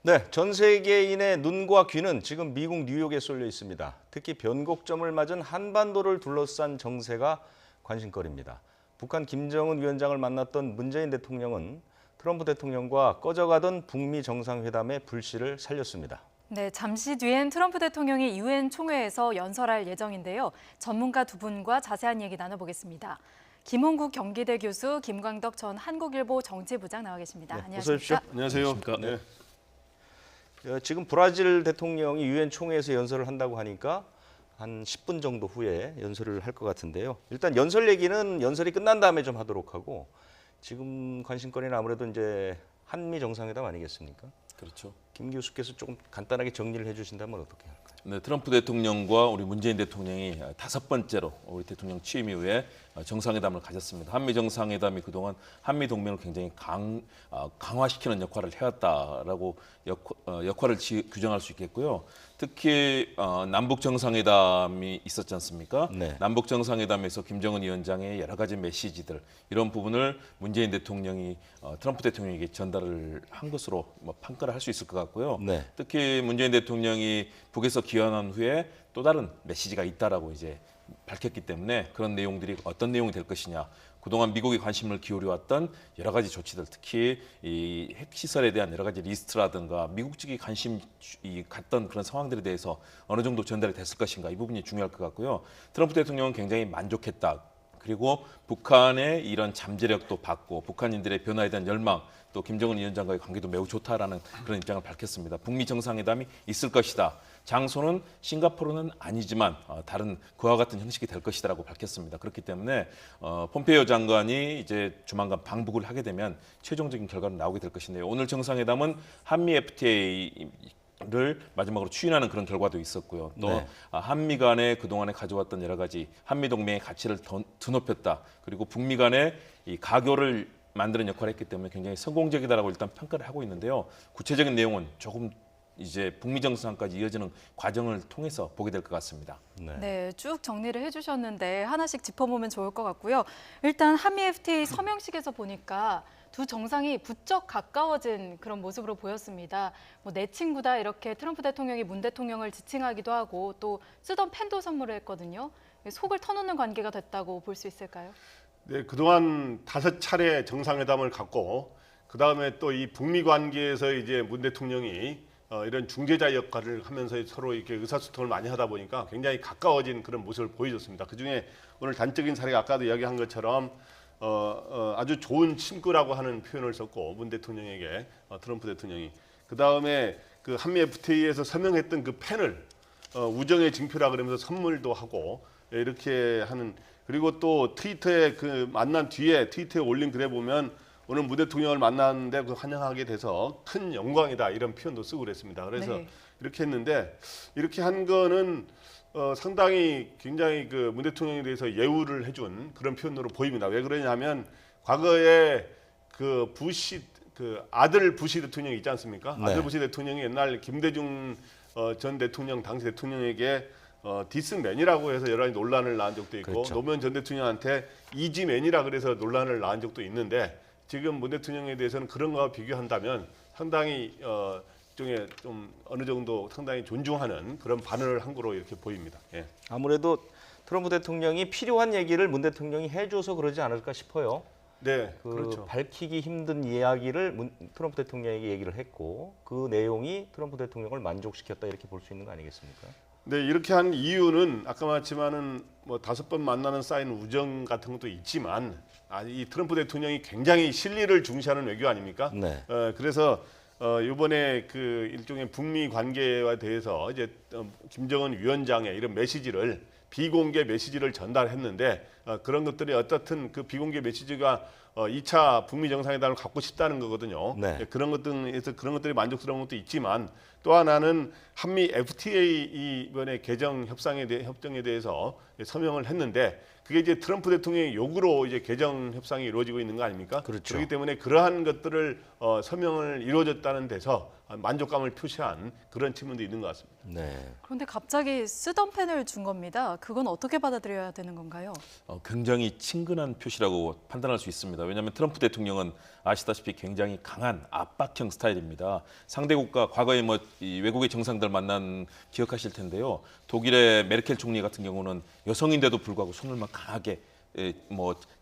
네, 전 세계인의 눈과 귀는 지금 미국 뉴욕에 쏠려 있습니다. 특히 변곡점을 맞은 한반도를 둘러싼 정세가 관심거리입니다. 북한 김정은 위원장을 만났던 문재인 대통령은 트럼프 대통령과 꺼져가던 북미 정상회담의 불씨를 살렸습니다. 네, 잠시 뒤엔 트럼프 대통령이 유엔 총회에서 연설할 예정인데요. 전문가 두 분과 자세한 얘기 나눠보겠습니다. 김홍국 경기대 교수, 김광덕 전 한국일보 정치부장 나와 계십니다. 네, 안녕하십니까? 안녕하세요. 네. 지금 브라질 대통령이 유엔 총회에서 연설을 한다고 하니까 한 10분 정도 후에 연설을 할 것 같은데요. 일단 연설 얘기는 연설이 끝난 다음에 좀 하도록 하고 지금 관심거리는 아무래도 이제 한미 정상회담 아니겠습니까? 그렇죠. 김 교수께서 조금 간단하게 정리를 해주신다면 어떻게 할까요? 네, 트럼프 대통령과 우리 문재인 대통령이 다섯 번째로 우리 대통령 취임 이후에 정상회담을 가졌습니다. 한미 정상회담이 그동안 한미 동맹을 굉장히 강화시키는 역할을 해왔다라고 역할을 규정할 수 있겠고요. 특히 남북 정상회담이 있었지 않습니까? 네. 남북 정상회담에서 김정은 위원장의 여러 가지 메시지들 이런 부분을 문재인 대통령이 트럼프 대통령에게 전달을 한 것으로 평가를 할 수 있을 것 같고요. 네. 특히 문재인 대통령이 북에서 귀환한 후에 또 다른 메시지가 있다라고 이제 밝혔기 때문에 그런 내용들이 어떤 내용이 될 것이냐. 그동안 미국이 관심을 기울여왔던 여러 가지 조치들, 특히 이 핵시설에 대한 여러 가지 리스트라든가 미국 측이 관심이 갔던 그런 상황들에 대해서 어느 정도 전달이 됐을 것인가 이 부분이 중요할 것 같고요. 트럼프 대통령은 굉장히 만족했다. 그리고 북한의 이런 잠재력도 받고 북한인들의 변화에 대한 열망 또 김정은 위원장과의 관계도 매우 좋다라는 그런 입장을 밝혔습니다. 북미 정상회담이 있을 것이다. 장소는 싱가포르는 아니지만 다른 그와 같은 형식이 될 것이다라고 밝혔습니다. 그렇기 때문에 폼페이오 장관이 이제 조만간 방북을 하게 되면 최종적인 결과는 나오게 될 것인데요. 오늘 정상회담은 한미 FTA를 마지막으로 추인하는 그런 결과도 있었고요. 또 네. 한미 간에 그동안에 가져왔던 여러 가지 한미 동맹의 가치를 더 드높였다. 그리고 북미 간의 이 가교를 만드는 역할을 했기 때문에 굉장히 성공적이다라고 일단 평가를 하고 있는데요. 구체적인 내용은 조금 이제 북미 정상까지 이어지는 과정을 통해서 보게 될 것 같습니다. 네, 쭉 정리를 해주셨는데 하나씩 짚어보면 좋을 것 같고요. 일단 한미 FTA 서명식에서 보니까 두 정상이 부쩍 가까워진 그런 모습으로 보였습니다. 뭐 내 친구다 이렇게 트럼프 대통령이 문 대통령을 지칭하기도 하고 또 쓰던 펜도 선물을 했거든요. 속을 터놓는 관계가 됐다고 볼 수 있을까요? 네, 그동안 5차례 정상회담을 갖고 그다음에 또 이 북미 관계에서 이제 문 대통령이 이런 중재자 역할을 하면서 서로 이렇게 의사소통을 많이 하다 보니까 굉장히 가까워진 그런 모습을 보여줬습니다. 그중에 오늘 단적인 사례가 아까도 이야기한 것처럼 아주 좋은 친구라고 하는 표현을 썼고 문 대통령에게 트럼프 대통령이 그다음에 그 한미 FTA에서 서명했던 그 펜을 우정의 징표라 그러면서 선물도 하고 이렇게 하는 그리고 또 트위터에 그 만난 뒤에 트위터에 올린 글에 보면 오늘 문 대통령을 만났는데 그 환영하게 돼서 큰 영광이다 이런 표현도 쓰고 그랬습니다. 그래서 네. 이렇게 했는데 이렇게 한 거는 상당히 굉장히 그 문 대통령에 대해서 예우를 해준 그런 표현으로 보입니다. 왜 그러냐면 과거에 그 부시 그 아들 부시 대통령이 있지 않습니까? 네. 아들 부시 대통령이 옛날 김대중 전 대통령 당시 대통령에게 디스맨이라고 해서 여러 가지 논란을 낳은 적도 있고 그렇죠. 노무현 전 대통령한테 이지맨이라 그래서 논란을 낳은 적도 있는데 지금 문 대통령에 대해서는 그런 거와 비교한다면 상당히 일종의 좀 어느 정도 상당히 존중하는 그런 반응을 한 거로 이렇게 보입니다. 예. 아무래도 트럼프 대통령이 필요한 얘기를 문 대통령이 해줘서 그러지 않을까 싶어요. 네, 그 그렇죠. 밝히기 힘든 이야기를 트럼프 대통령에게 얘기를 했고 그 내용이 트럼프 대통령을 만족시켰다 이렇게 볼 수 있는 거 아니겠습니까? 네, 이렇게 한 이유는 아까 말했지만은 뭐 5번 만나는 쌓인 우정 같은 것도 있지만 이 트럼프 대통령이 굉장히 실리를 중시하는 외교 아닙니까? 네. 그래서 이번에 그 일종의 북미 관계와 대해서 이제 김정은 위원장의 이런 메시지를 비공개 메시지를 전달했는데 그런 것들이 어떻든 그 비공개 메시지가 2차 북미 정상회담을 갖고 싶다는 거거든요. 네. 그런 것들에서 그런 것들이 만족스러운 것도 있지만 또 하나는 한미 FTA 이번에 개정 협정에 대해서 서명을 했는데 그게 이제 트럼프 대통령의 요구로 이제 개정 협상이 이루어지고 있는 거 아닙니까? 그렇죠. 그렇기 때문에 그러한 것들을 서명을 이루어졌다는 데서 만족감을 표시한 그런 측면도 있는 것 같습니다. 네. 그런데 갑자기 쓰던 펜을 준 겁니다. 그건 어떻게 받아들여야 되는 건가요? 굉장히 친근한 표시라고 판단할 수 있습니다. 왜냐하면 트럼프 대통령은 아시다시피 굉장히 강한 압박형 스타일입니다. 상대 국가 과거에 이 외국의 정상들 만난 기억하실 텐데요. 독일의 메르켈 총리 같은 경우는 여성인데도 불구하고 손을 막 강하게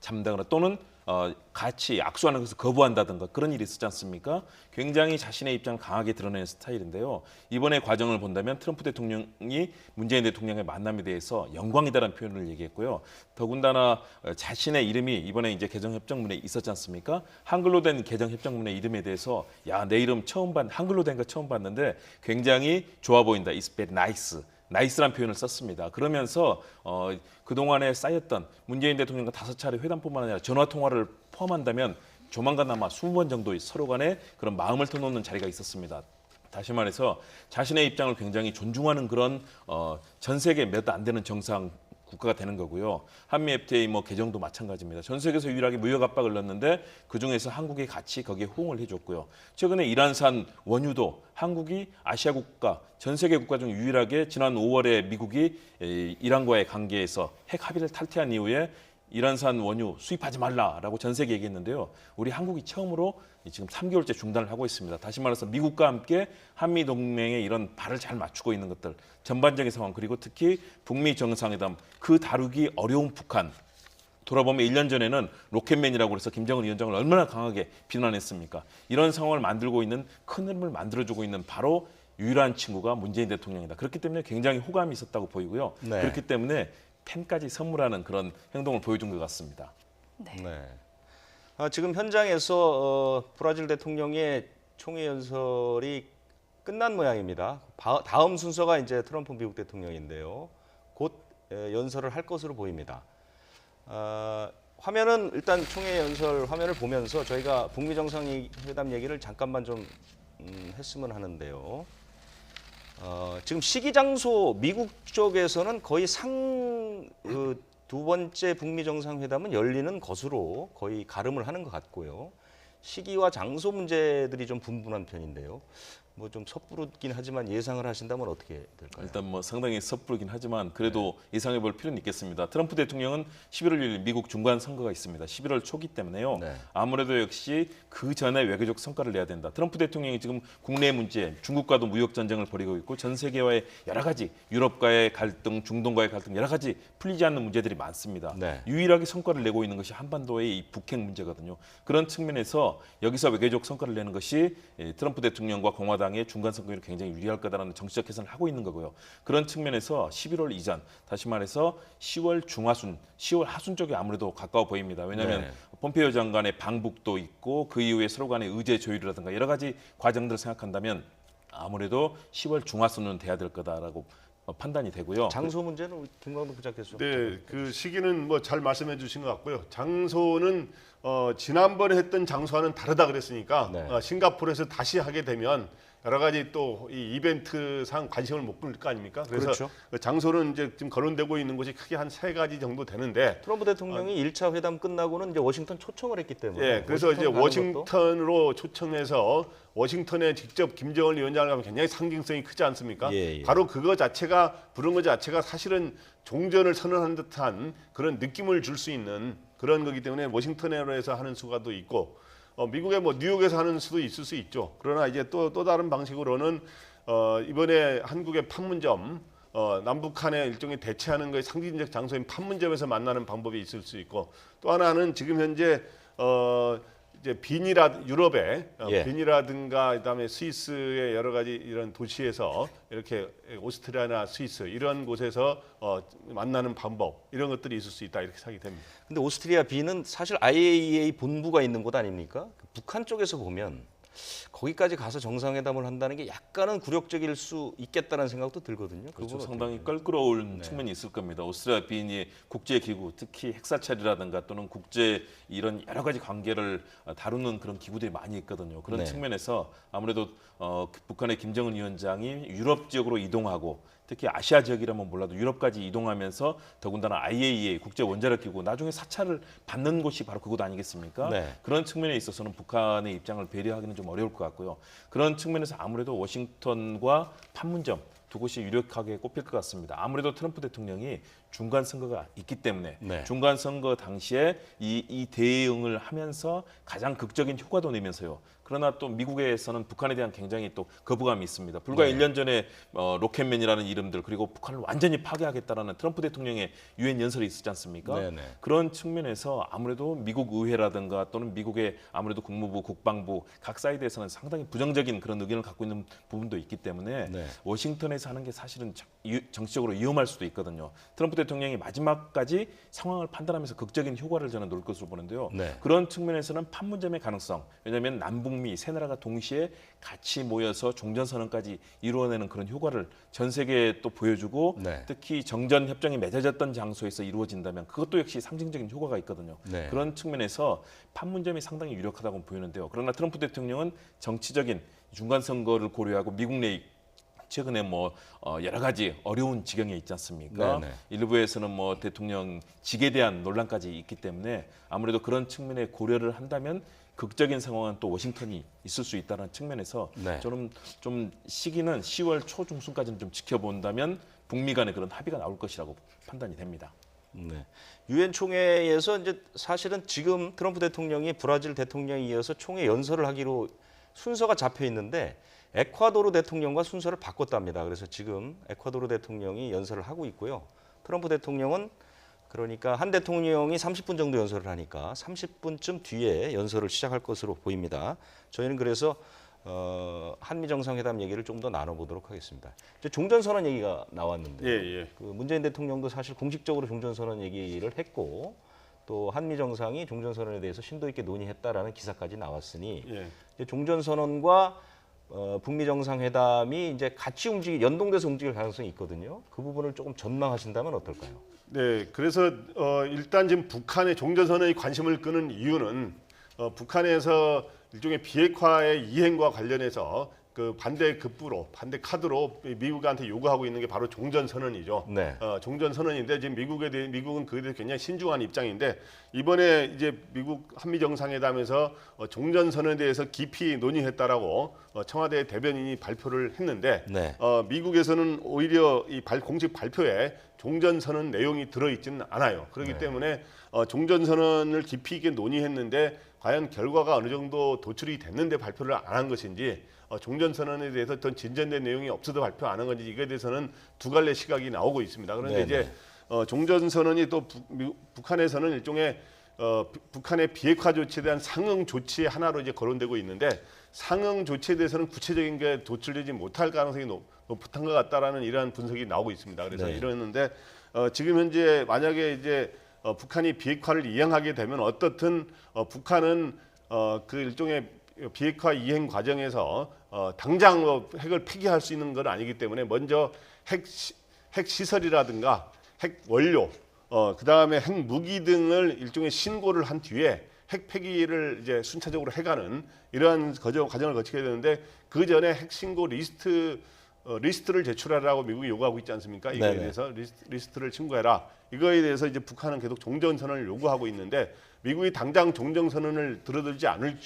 잡는다거나 또는 같이 악수하는 것을 거부한다든가 그런 일이 있었지 않습니까? 굉장히 자신의 입장을 강하게 드러내는 스타일인데요. 이번에 과정을 본다면 트럼프 대통령이 문재인 대통령의 만남에 대해서 영광이다라는 표현을 얘기했고요. 더군다나 자신의 이름이 이번에 이제 개정협정문에 있었지 않습니까? 한글로 된 개정협정문의 이름에 대해서 야, 내 이름 한글로 된 거 처음 봤는데 굉장히 좋아 보인다. It's very nice. 나이스란 표현을 썼습니다. 그러면서 그동안에 쌓였던 문재인 대통령과 5차례 회담뿐만 아니라 전화 통화를 포함한다면 조만간 아마 20번 정도의 서로 간에 그런 마음을 터놓는 자리가 있었습니다. 다시 말해서 자신의 입장을 굉장히 존중하는 그런 전 세계 몇 안 되는 정상 국가가 되는 거고요. 한미 FTA 개정도 마찬가지입니다. 전 세계에서 유일하게 무역 압박을 넣었는데 그중에서 한국이 같이 거기에 호응을 해줬고요. 최근에 이란산 원유도 한국이 아시아 국가, 전 세계 국가 중 유일하게 지난 5월에 미국이 이란과의 관계에서 핵 합의를 탈퇴한 이후에 이란산 원유 수입하지 말라라고 전 세계에 얘기했는데요. 우리 한국이 처음으로 지금 3개월째 중단을 하고 있습니다. 다시 말해서 미국과 함께 한미 동맹의 이런 발을 잘 맞추고 있는 것들, 전반적인 상황 그리고 특히 북미 정상회담 그 다루기 어려운 북한 돌아보면 1년 전에는 로켓맨이라고 해서 김정은 위원장을 얼마나 강하게 비난했습니까? 이런 상황을 만들고 있는 큰 흐름을 만들어주고 있는 바로 유일한 친구가 문재인 대통령이다. 그렇기 때문에 굉장히 호감이 있었다고 보이고요. 네. 그렇기 때문에 펜까지 선물하는 그런 행동을 보여준 것 같습니다. 네. 네. 지금 현장에서 브라질 대통령의 총회 연설이 끝난 모양입니다. 다음 순서가 이제 트럼프 미국 대통령인데요. 곧 연설을 할 것으로 보입니다. 화면은 일단 총회 연설 화면을 보면서 저희가 북미 정상회담 얘기를 잠깐만 좀 했으면 하는데요. 지금 시기 장소 미국 쪽에서는 거의 두 번째 북미 정상회담은 열리는 것으로 거의 가름을 하는 것 같고요. 시기와 장소 문제들이 좀 분분한 편인데요. 좀 섣부르긴 하지만 예상을 하신다면 어떻게 될까요? 일단 상당히 섣부르긴 하지만 그래도 예상해 볼 필요는 있겠습니다. 트럼프 대통령은 11월 1일 미국 중간 선거가 있습니다. 11월 초기 때문에요. 네. 아무래도 역시 그 전에 외교적 성과를 내야 된다. 트럼프 대통령이 지금 국내 문제, 중국과도 무역 전쟁을 벌이고 있고 전 세계와의 여러 가지 유럽과의 갈등, 중동과의 갈등 여러 가지 풀리지 않는 문제들이 많습니다. 네. 유일하게 성과를 내고 있는 것이 한반도의 이 북핵 문제거든요. 그런 측면에서 여기서 외교적 성과를 내는 것이 트럼프 대통령과 공화당의 중간 선거에 굉장히 유리할 거다라는 정치적 계산을 하고 있는 거고요. 그런 측면에서 11월 이전, 다시 말해서 10월 중하순, 10월 하순 쪽이 아무래도 가까워 보입니다. 왜냐하면 네. 폼페이오 장관의 방북도 있고 그 이후에 서로 간의 의제 조율이라든가 여러 가지 과정들을 생각한다면 아무래도 10월 중하순은 돼야 될 거다라고 판단이 되고요. 장소 문제는 김광도 부장께서. 네, 그 시기는 잘 말씀해 주신 것 같고요. 장소는 지난번에 했던 장소와는 다르다 그랬으니까 네. 싱가포르에서 다시 하게 되면 여러 가지 또 이 이벤트상 관심을 못 끌 거 아닙니까? 그래서 그렇죠. 그 장소는 이제 지금 거론되고 있는 곳이 크게 한 3가지 정도 되는데 트럼프 대통령이 1차 회담 끝나고는 이제 워싱턴 초청을 했기 때문에. 예, 그래서 이제 가는 것도 워싱턴으로 초청해서 워싱턴에 직접 김정은 위원장을 가면 굉장히 상징성이 크지 않습니까? 예, 예. 바로 그거 자체가 부른 것 자체가 사실은 종전을 선언한 듯한 그런 느낌을 줄 수 있는 그런 거기 때문에 워싱턴에서 하는 수가도 있고 미국의 뉴욕에서 하는 수도 있을 수 있죠. 그러나 이제 또 다른 방식으로는 이번에 한국의 판문점 남북한의 일종의 대체하는 거에 상징적 장소인 판문점에서 만나는 방법이 있을 수 있고 또 하나는 지금 현재 이제 유럽의 예. 빈이라든가 그다음에 스위스의 여러 가지 이런 도시에서 이렇게 오스트리아나 스위스 이런 곳에서 만나는 방법 이런 것들이 있을 수 있다 이렇게 생각이 됩니다. 근데 오스트리아 B는 사실 IAEA 본부가 있는 곳 아닙니까? 북한 쪽에서 보면 거기까지 가서 정상회담을 한다는 게 약간은 굴욕적일 수 있겠다는 생각도 들거든요. 그렇죠. 그건 상당히 어떻게 껄끄러운 측면이 있을 겁니다. 오스트리아 비인이 국제기구, 특히 핵사찰이라든가 또는 국제 이런 여러 가지 관계를 다루는 그런 기구들이 많이 있거든요. 그런 네. 측면에서 아무래도 북한의 김정은 위원장이 유럽 지역으로 이동하고 특히 아시아 지역이라면 몰라도 유럽까지 이동하면서 더군다나 IAEA 국제 원자력 기구 나중에 사찰을 받는 곳이 바로 그곳 아니겠습니까? 네. 그런 측면에 있어서는 북한의 입장을 배려하기는 좀 어려울 것 같고요. 그런 측면에서 아무래도 워싱턴과 판문점 두 곳이 유력하게 꼽힐 것 같습니다. 아무래도 트럼프 대통령이 중간 선거가 있기 때문에 네. 중간 선거 당시에 이 대응을 하면서 가장 극적인 효과도 내면서요. 그러나 또 미국에서는 북한에 대한 굉장히 또 거부감이 있습니다. 불과 1년 전에 로켓맨이라는 이름들 그리고 북한을 완전히 파괴하겠다라는 트럼프 대통령의 유엔 연설이 있었지 않습니까? 네네. 그런 측면에서 아무래도 미국 의회라든가 또는 미국의 아무래도 국무부, 국방부 각 사이드에서는 상당히 부정적인 그런 의견을 갖고 있는 부분도 있기 때문에 네. 워싱턴에서 하는 게 사실은 정치적으로 위험할 수도 있거든요. 트럼프 대통령이 마지막까지 상황을 판단하면서 극적인 효과를 저는 놓을 것으로 보는데요. 네. 그런 측면에서는 판문점의 가능성, 왜냐하면 남북미 세 나라가 동시에 같이 모여서 종전선언까지 이루어내는 그런 효과를 전 세계에 또 보여주고 네. 특히 정전 협정이 맺어졌던 장소에서 이루어진다면 그것도 역시 상징적인 효과가 있거든요. 네. 그런 측면에서 판문점이 상당히 유력하다고 보이는데요. 그러나 트럼프 대통령은 정치적인 중간 선거를 고려하고 미국 내 최근에 여러 가지 어려운 지경에 있지 않습니까? 네네. 일부에서는 대통령직에 대한 논란까지 있기 때문에 아무래도 그런 측면에 고려를 한다면 극적인 상황은 또 워싱턴이 있을 수 있다는 측면에서 네. 저는 좀 시기는 10월 초중순까지는 좀 지켜본다면 북미 간의 그런 합의가 나올 것이라고 판단이 됩니다. 네. 유엔 총회에서 이제 사실은 지금 트럼프 대통령이 브라질 대통령에 이어서 총회 연설을 하기로 순서가 잡혀 있는데 에콰도르 대통령과 순서를 바꿨답니다. 그래서 지금 에콰도르 대통령이 연설을 하고 있고요. 트럼프 대통령은 그러니까 한 대통령이 30분 정도 연설을 하니까 30분쯤 뒤에 연설을 시작할 것으로 보입니다. 저희는 그래서 한미 정상회담 얘기를 좀 더 나눠보도록 하겠습니다. 이제 종전선언 얘기가 나왔는데 예. 그 문재인 대통령도 사실 공식적으로 종전선언 얘기를 했고 또 한미 정상이 종전선언에 대해서 심도 있게 논의했다라는 기사까지 나왔으니 예. 이제 종전선언과 북미 정상회담이 이제 같이 연동돼서 움직일 가능성이 있거든요. 그 부분을 조금 전망하신다면 어떨까요? 네, 그래서 일단 지금 북한의 종전선언에 관심을 끄는 이유는 북한에서 일종의 비핵화의 이행과 관련해서 그 반대 급부로 반대 카드로 미국한테 요구하고 있는 게 바로 종전선언이죠. 네. 종전선언인데 지금 미국은 그에 대해 굉장히 신중한 입장인데 이번에 이제 미국 한미 정상회담에서 종전선언에 대해서 깊이 논의했다라고 청와대 대변인이 발표를 했는데 네. 미국에서는 오히려 이 공식 발표에 종전선언 내용이 들어있지는 않아요. 그렇기 네. 때문에 종전선언을 깊이 있게 논의했는데 과연 결과가 어느 정도 도출이 됐는데 발표를 안 한 것인지 종전선언에 대해서 어떤 진전된 내용이 없어도 발표 안 한 건지 이거에 대해서는 두 갈래 시각이 나오고 있습니다. 그런데 네네. 이제 종전선언이 또 북한에서는 일종의 북한의 비핵화 조치에 대한 상응 조치의 하나로 이제 거론되고 있는데 상응 조치에 대해서는 구체적인 게 도출되지 못할 가능성이 높은 것 같다라는 이러한 분석이 나오고 있습니다. 그래서 네. 이러는데 지금 현재 만약에 이제 북한이 비핵화를 이행하게 되면 어떻든 북한은 그 일종의 비핵화 이행 과정에서 당장 핵을 폐기할 수 있는 건 아니기 때문에 먼저 핵 시설이라든가 핵 원료, 그 다음에 핵 무기 등을 일종의 신고를 한 뒤에 핵 폐기를 이제 순차적으로 해가는 이러한 과정을 거치게 되는데 그 전에 핵 신고 리스트를 제출하라고 미국이 요구하고 있지 않습니까? 이거에 네네. 대해서 리스트를 신고해라. 이거에 대해서 이제 북한은 계속 종전선언을 요구하고 있는데 미국이 당장 종전선언을 들어들지 않을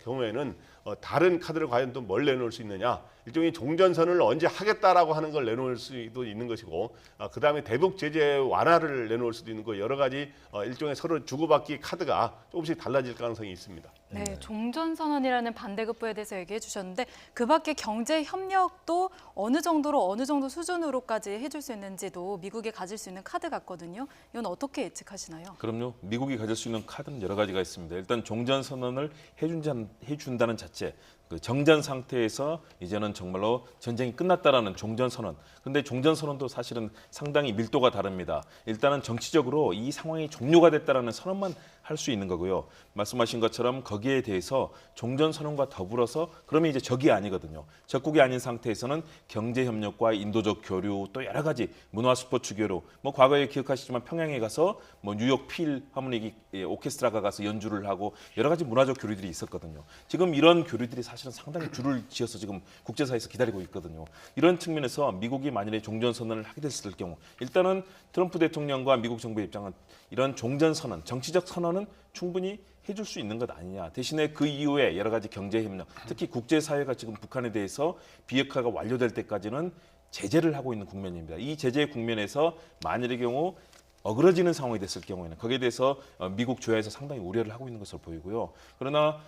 경우에는 다른 카드를 과연 또 뭘 내놓을 수 있느냐. 일종의 종전선언을 언제 하겠다라고 하는 걸 내놓을 수도 있는 것이고 그다음에 대북 제재 완화를 내놓을 수도 있는 거 여러 가지 일종의 서로 주고받기 카드가 조금씩 달라질 가능성이 있습니다. 네, 종전선언이라는 반대급부에 대해서 얘기해 주셨는데 그 밖에 경제 협력도 어느 정도 수준으로까지 해줄 수 있는지도 미국이 가질 수 있는 카드 같거든요. 이건 어떻게 예측하시나요? 그럼요. 미국이 가질 수 있는 카드는 여러 가지가 있습니다. 일단 종전선언을 해준다는 자체, 그 정전 상태에서 이제는 정말로 전쟁이 끝났다라는 종전선언. 근데 종전선언도 사실은 상당히 밀도가 다릅니다. 일단은 정치적으로 이 상황이 종료가 됐다라는 선언만 할 수 있는 거고요. 말씀하신 것처럼 거기에 대해서 종전선언과 더불어서 그러면 이제 적이 아니거든요. 적국이 아닌 상태에서는 경제협력과 인도적 교류 또 여러 가지 문화 스포츠 교류 과거에 기억하시지만 평양에 가서 뉴욕 필하모닉 오케스트라가 가서 연주를 하고 여러 가지 문화적 교류들이 있었거든요. 지금 이런 교류들이 사실 사실은 상당히 줄을 지어서 지금 국제사회에서 기다리고 있거든요. 이런 측면에서 미국이 만일에 종전선언을 하게 됐을 경우 일단은 트럼프 대통령과 미국 정부의 입장은 이런 종전선언, 정치적 선언은 충분히 해줄 수 있는 것 아니냐. 대신에 그 이후에 여러 가지 경제협력, 특히 국제사회가 지금 북한에 대해서 비핵화가 완료될 때까지는 제재를 하고 있는 국면입니다. 이 제재 국면에서 만일의 경우 어그러지는 상황이 됐을 경우에는 거기에 대해서 미국 조야에서 상당히 우려를 하고 있는 것으로 보이고요. 그러나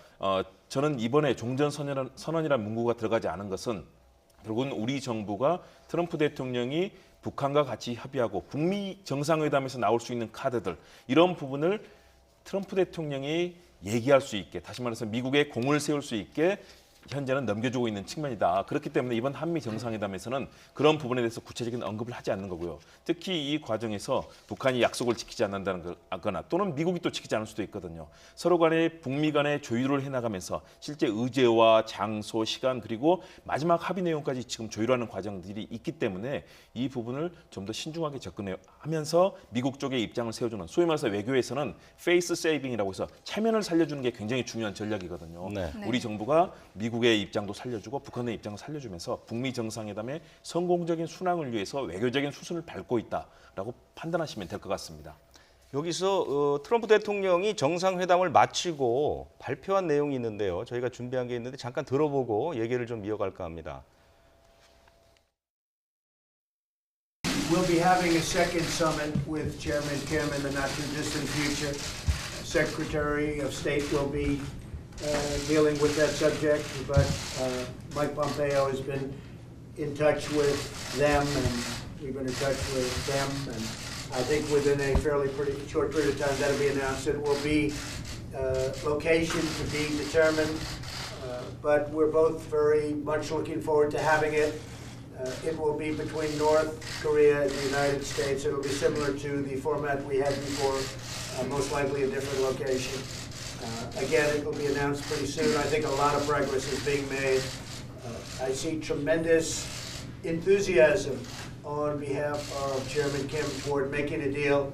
저는 이번에 종전선언이라는 문구가 들어가지 않은 것은 결국은 우리 정부가 트럼프 대통령이 북한과 같이 협의하고 북미 정상회담에서 나올 수 있는 카드들 이런 부분을 트럼프 대통령이 얘기할 수 있게 다시 말해서 미국에 공을 세울 수 있게 현재는 넘겨주고 있는 측면이다. 그렇기 때문에 이번 한미 정상회담에서는 그런 부분에 대해서 구체적인 언급을 하지 않는 거고요. 특히 이 과정에서 북한이 약속을 지키지 않는다는 거나 또는 미국이 또 지키지 않을 수도 있거든요. 서로 간에 북미 간에 조율을 해나가면서 실제 의제와 장소, 시간 그리고 마지막 합의 내용까지 지금 조율하는 과정들이 있기 때문에 이 부분을 좀 더 신중하게 접근하면서 미국 쪽의 입장을 세워주는 소위 말해서 외교에서는 페이스 세이빙이라고 해서 체면을 살려주는 게 굉장히 중요한 전략이거든요. 네. 우리 정부가 미국의 입장도 살려주고 북한의 입장을 살려주면서 북미 정상회담의 성공적인 순항을 위해서 외교적인 수순을 밟고 있다라고 판단하시면 될 것 같습니다. 여기서 트럼프 대통령이 정상회담을 마치고 발표한 내용이 있는데요. 저희가 준비한 게 있는데 잠깐 들어보고 얘기를 좀 이어갈까 합니다. We'll be having a second summit with Chairman Kim in the not too distant future. Secretary of State will be dealing with that subject, but Mike Pompeo has been in touch with them, and we've been in touch with them, and I think within a fairly pretty short period of time that'll be announced. It will be location to be determined, but we're both very much looking forward to having it. It will be between North Korea and the United States. It'll be similar to the format we had before, most likely a different location. Again, it will be announced pretty soon. I think a lot of progress is being made. I see tremendous enthusiasm on behalf of Chairman Kim toward making a deal,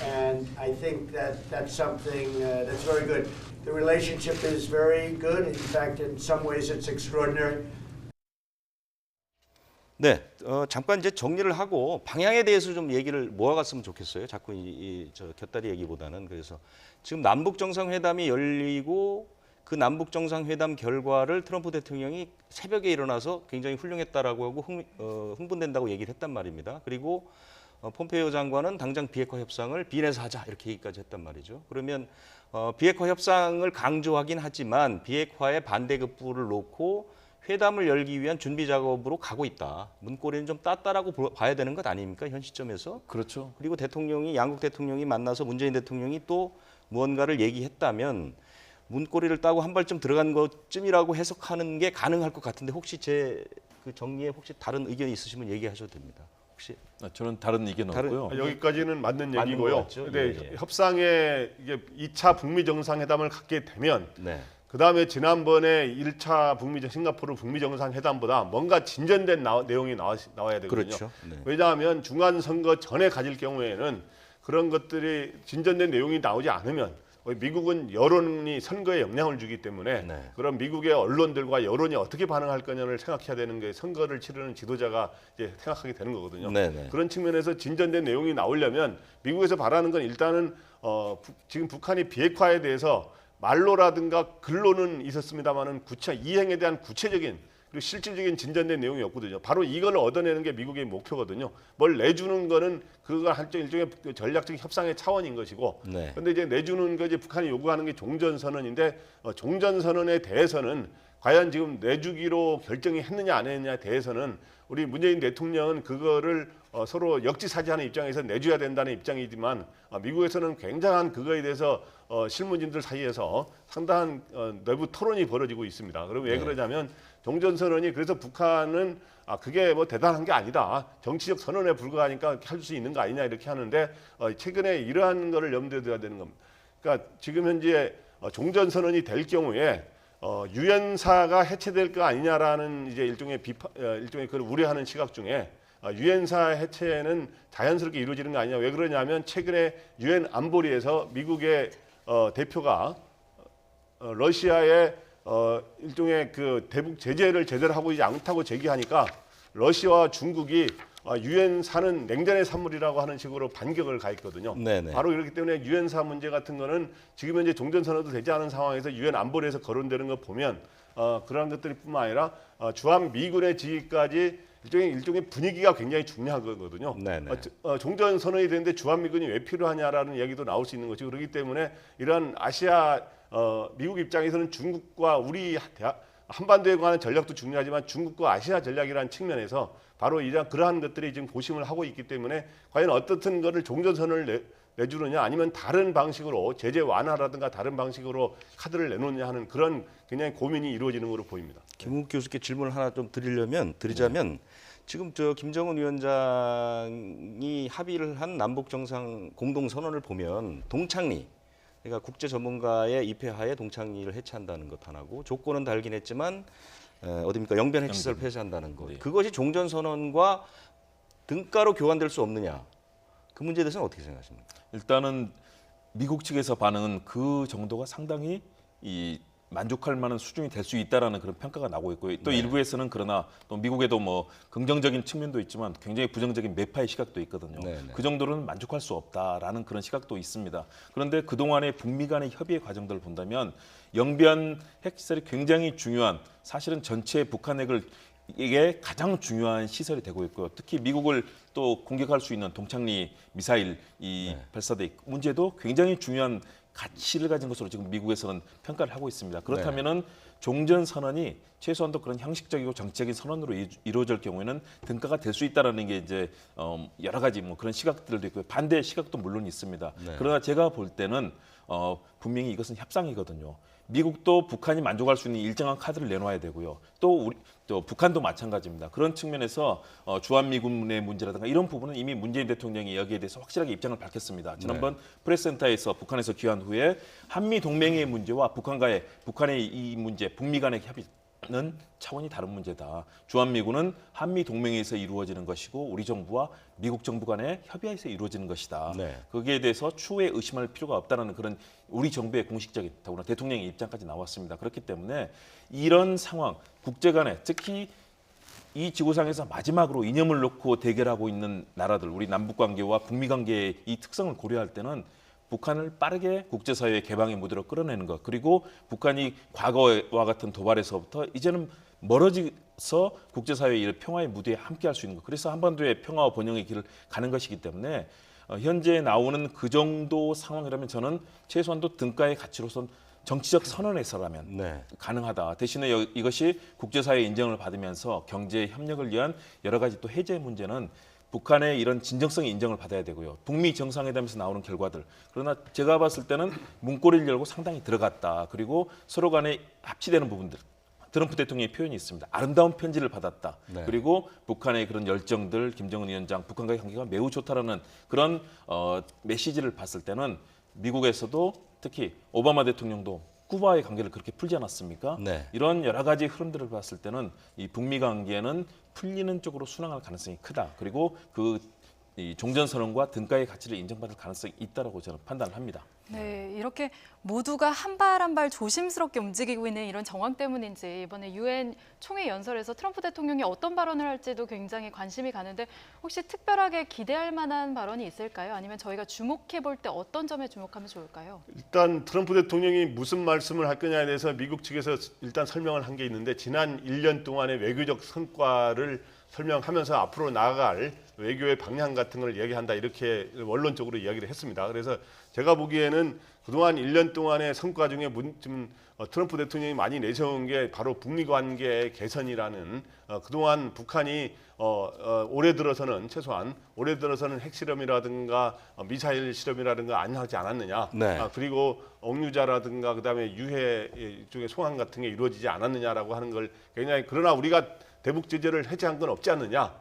and I think that that's something that's very good. The relationship is very good. In fact, in some ways, it's extraordinary. 네, 잠깐 이제 정리를 하고 방향에 대해서 좀 얘기를 모아갔으면 좋겠어요. 자꾸 저 곁다리 얘기보다는. 그래서 지금 남북 정상회담이 열리고 그 남북 정상회담 결과를 트럼프 대통령이 새벽에 일어나서 굉장히 훌륭했다라고 하고 흥분된다고 얘기를 했단 말입니다. 그리고 폼페이오 장관은 당장 비핵화 협상을 비엔에서 하자 이렇게 얘기까지 했단 말이죠. 그러면 비핵화 협상을 강조하긴 하지만 비핵화의 반대급부를 놓고 회담을 열기 위한 준비 작업으로 가고 있다. 문고리는 좀 땄다라고 봐야 되는 것 아닙니까? 현 시점에서. 그렇죠. 그리고 양국 대통령이 만나서 문재인 대통령이 또 무언가를 얘기했다면 문고리를 따고 한 발쯤 들어간 것쯤이라고 해석하는 게 가능할 것 같은데 혹시 제 그 정리에 혹시 다른 의견이 있으시면 얘기하셔도 됩니다. 혹시 저는 다른 의견 없고요. 여기까지는 맞는 맞는 얘기고요. 것 같죠? 근데 예, 예. 협상에 이게 2차 북미 정상회담을 갖게 되면 네. 그다음에 지난번에 1차 싱가포르 북미 정상회담보다 뭔가 진전된 내용이 나와야 되거든요. 그렇죠. 네. 왜냐하면 중간 선거 전에 가질 경우에는 그런 것들이 진전된 내용이 나오지 않으면 미국은 여론이 선거에 영향을 주기 때문에 네. 그런 미국의 언론들과 여론이 어떻게 반응할 거냐를 생각해야 되는 게 선거를 치르는 지도자가 이제 생각하게 되는 거거든요. 네네. 그런 측면에서 진전된 내용이 나오려면 미국에서 바라는 건 일단은 지금 북한이 비핵화에 대해서 말로라든가 글로는 있었습니다만은 이행에 대한 구체적인 그리고 실질적인 진전된 내용이 없거든요. 바로 이걸 얻어내는 게 미국의 목표거든요. 뭘 내주는 거는 그가 일종의 전략적인 협상의 차원인 것이고, 네. 그런데 이제 내주는 거 이제 북한이 요구하는 게 종전선언인데 종전선언에 대해서는 과연 지금 내주기로 결정이 했느냐 안 했느냐에 대해서는 우리 문재인 대통령은 그거를 서로 역지사지하는 입장에서 내줘야 된다는 입장이지만 미국에서는 굉장한 그거에 대해서 실무진들 사이에서 상당한 내부 토론이 벌어지고 있습니다. 그럼 왜 그러냐면 종전선언이 그래서 북한은 그게 뭐 대단한 게 아니다. 정치적 선언에 불과하니까 할 수 있는 거 아니냐 이렇게 하는데 최근에 이러한 거를 염두에 둬야 되는 겁니다. 그러니까 지금 현재 종전선언이 될 경우에 유엔사가 해체될 거 아니냐라는 이제 일종의 그걸 우려하는 시각 중에 유엔사 해체는 자연스럽게 이루어지는 거 아니냐. 왜 그러냐면 최근에 유엔 안보리에서 미국의 대표가 러시아의 일종의 그 대북 제재를 제대로 하고 있지 않다고 제기하니까 러시아와 중국이 유엔사는 냉전의 산물이라고 하는 식으로 반격을 가했거든요. 네네. 바로 그렇기 때문에 유엔사 문제 같은 거는 지금 현재 종전선언도 되지 않은 상황에서 유엔 안보리에서 거론되는 거 보면 그러한 것들뿐만 아니라 주한 미군의 지위까지 일종의 분위기가 굉장히 중요한 거거든요. 네네. 종전 선언이 되는데 주한 미군이 왜 필요하냐라는 이야기도 나올 수 있는 거죠. 그렇기 때문에 이러한 아시아 미국 입장에서는 중국과 우리 한반도에 관한 전략도 중요하지만 중국과 아시아 전략이라는 측면에서 바로 그러한 것들이 지금 고심을 하고 있기 때문에 과연 어떻든 거를 종전선언을 내주느냐 아니면 다른 방식으로 제재 완화라든가 다른 방식으로 카드를 내놓느냐 하는 그런 굉장히 고민이 이루어지는 것으로 보입니다. 김웅 교수께 질문을 하나 좀 드리자면 지금 김정은 위원장이 합의를 한 남북 정상 공동 선언을 보면 동창리, 그러니까 국제 전문가의 입회하에 동창리를 해체한다는 것 하나고 조건은 달긴 했지만 어디입니까? 영변 핵시설 폐쇄한다는 것. 네. 그것이 종전 선언과 등가로 교환될 수 없느냐? 그 문제에 대해서는 어떻게 생각하십니까? 일단은 미국 측에서 반응은 그 정도가 상당히 만족할 만한 수준이 될 수 있다라는 그런 평가가 나오고 있고요. 또 일부에서는 그러나 또 미국에도 뭐 긍정적인 측면도 있지만 굉장히 부정적인 매파의 시각도 있거든요. 네네. 그 정도로는 만족할 수 없다라는 그런 시각도 있습니다. 그런데 그동안의 북미 간의 협의의 과정들을 본다면 영변 핵시설이 굉장히 중요한, 사실은 전체 북한 핵을 이게 가장 중요한 시설이 되고 있고요. 특히 미국을 또 공격할 수 있는 동창리 미사일 발사대 문제도 굉장히 중요한 가치를 가진 것으로 지금 미국에서는 평가를 하고 있습니다. 그렇다면은 종전 선언이 최소한도 그런 형식적이고 정치적인 선언으로 이루어질 경우에는 등가가 될 수 있다라는 게 이제 여러 가지 뭐 그런 시각들도 있고요. 반대 시각도 물론 있습니다. 네. 그러나 제가 볼 때는 분명히 이것은 협상이거든요. 미국도 북한이 만족할 수 있는 일정한 카드를 내놓아야 되고요. 또 북한도 마찬가지입니다. 그런 측면에서 주한미군의 문제라든가 이런 부분은 이미 문재인 대통령이 여기에 대해서 확실하게 입장을 밝혔습니다. 지난번 프레스센터에서 북한에서 귀환 후에 한미 동맹의 문제와 북한의 이 문제, 북미 간의 협의는 차원이 다른 문제다. 주한미군은 한미 동맹에서 이루어지는 것이고 우리 정부와 미국 정부 간의 협의에서 이루어지는 것이다. 네. 거기에 대해서 추후에 의심할 필요가 없다는 그런 우리 정부의 공식적인 더구나 대통령의 입장까지 나왔습니다. 그렇기 때문에 이런 상황, 국제 간에 특히 이 지구상에서 마지막으로 이념을 놓고 대결하고 있는 나라들, 우리 남북 관계와 북미 관계의 이 특성을 고려할 때는 북한을 빠르게 국제사회의 개방의 무대로 끌어내는 것, 그리고 북한이 과거와 같은 도발에서부터 이제는 멀어져서 국제사회의 이 평화의 무대에 함께할 수 있는 것, 그래서 한반도의 평화와 번영의 길을 가는 것이기 때문에 현재 나오는 그 정도 상황이라면 저는 최소한도 등가의 가치로선 정치적 선언에서라면 가능하다. 대신에 이것이 국제사회의 인정을 받으면서 경제 협력을 위한 여러 가지 또 해제 문제는 북한의 이런 진정성의 인정을 받아야 되고요. 북미 정상회담에서 나오는 결과들. 그러나 제가 봤을 때는 문고리를 열고 상당히 들어갔다. 그리고 서로 간에 합치되는 부분들. 트럼프 대통령의 표현이 있습니다. 아름다운 편지를 받았다. 그리고 북한의 그런 열정들, 김정은 위원장, 북한과의 관계가 매우 좋다라는 그런 메시지를 봤을 때는 미국에서도 특히 오바마 대통령도 쿠바의 관계를 그렇게 풀지 않았습니까? 네. 이런 여러 가지 흐름들을 봤을 때는 이 북미 관계는 풀리는 쪽으로 순항할 가능성이 크다. 그리고 이 종전선언과 등가의 가치를 인정받을 가능성이 있다라고 저는 판단을 합니다. 네, 이렇게 모두가 한 발 한 발 조심스럽게 움직이고 있는 이런 정황 때문인지 이번에 유엔 총회 연설에서 트럼프 대통령이 어떤 발언을 할지도 굉장히 관심이 가는데 혹시 특별하게 기대할 만한 발언이 있을까요? 아니면 저희가 주목해 볼 때 어떤 점에 주목하면 좋을까요? 일단 트럼프 대통령이 무슨 말씀을 할 거냐에 대해서 미국 측에서 일단 설명을 한 게 있는데 지난 1년 동안의 외교적 성과를 설명하면서 앞으로 나아갈 외교의 방향 같은 걸 이야기한다 이렇게 원론적으로 이야기를 했습니다. 그래서 제가 보기에는 그동안 1년 동안의 성과 중에 트럼프 대통령이 많이 내세운 게 바로 북미 관계 개선이라는 그동안 북한이 올해 들어서는 핵실험이라든가 미사일 실험이라든가 안 하지 않았느냐. 그리고 억류자라든가 그다음에 유해 쪽의 송환 같은 게 이루어지지 않았느냐라고 하는 걸 굉장히 그러나 우리가 대북 제재를 해제한 건 없지 않느냐.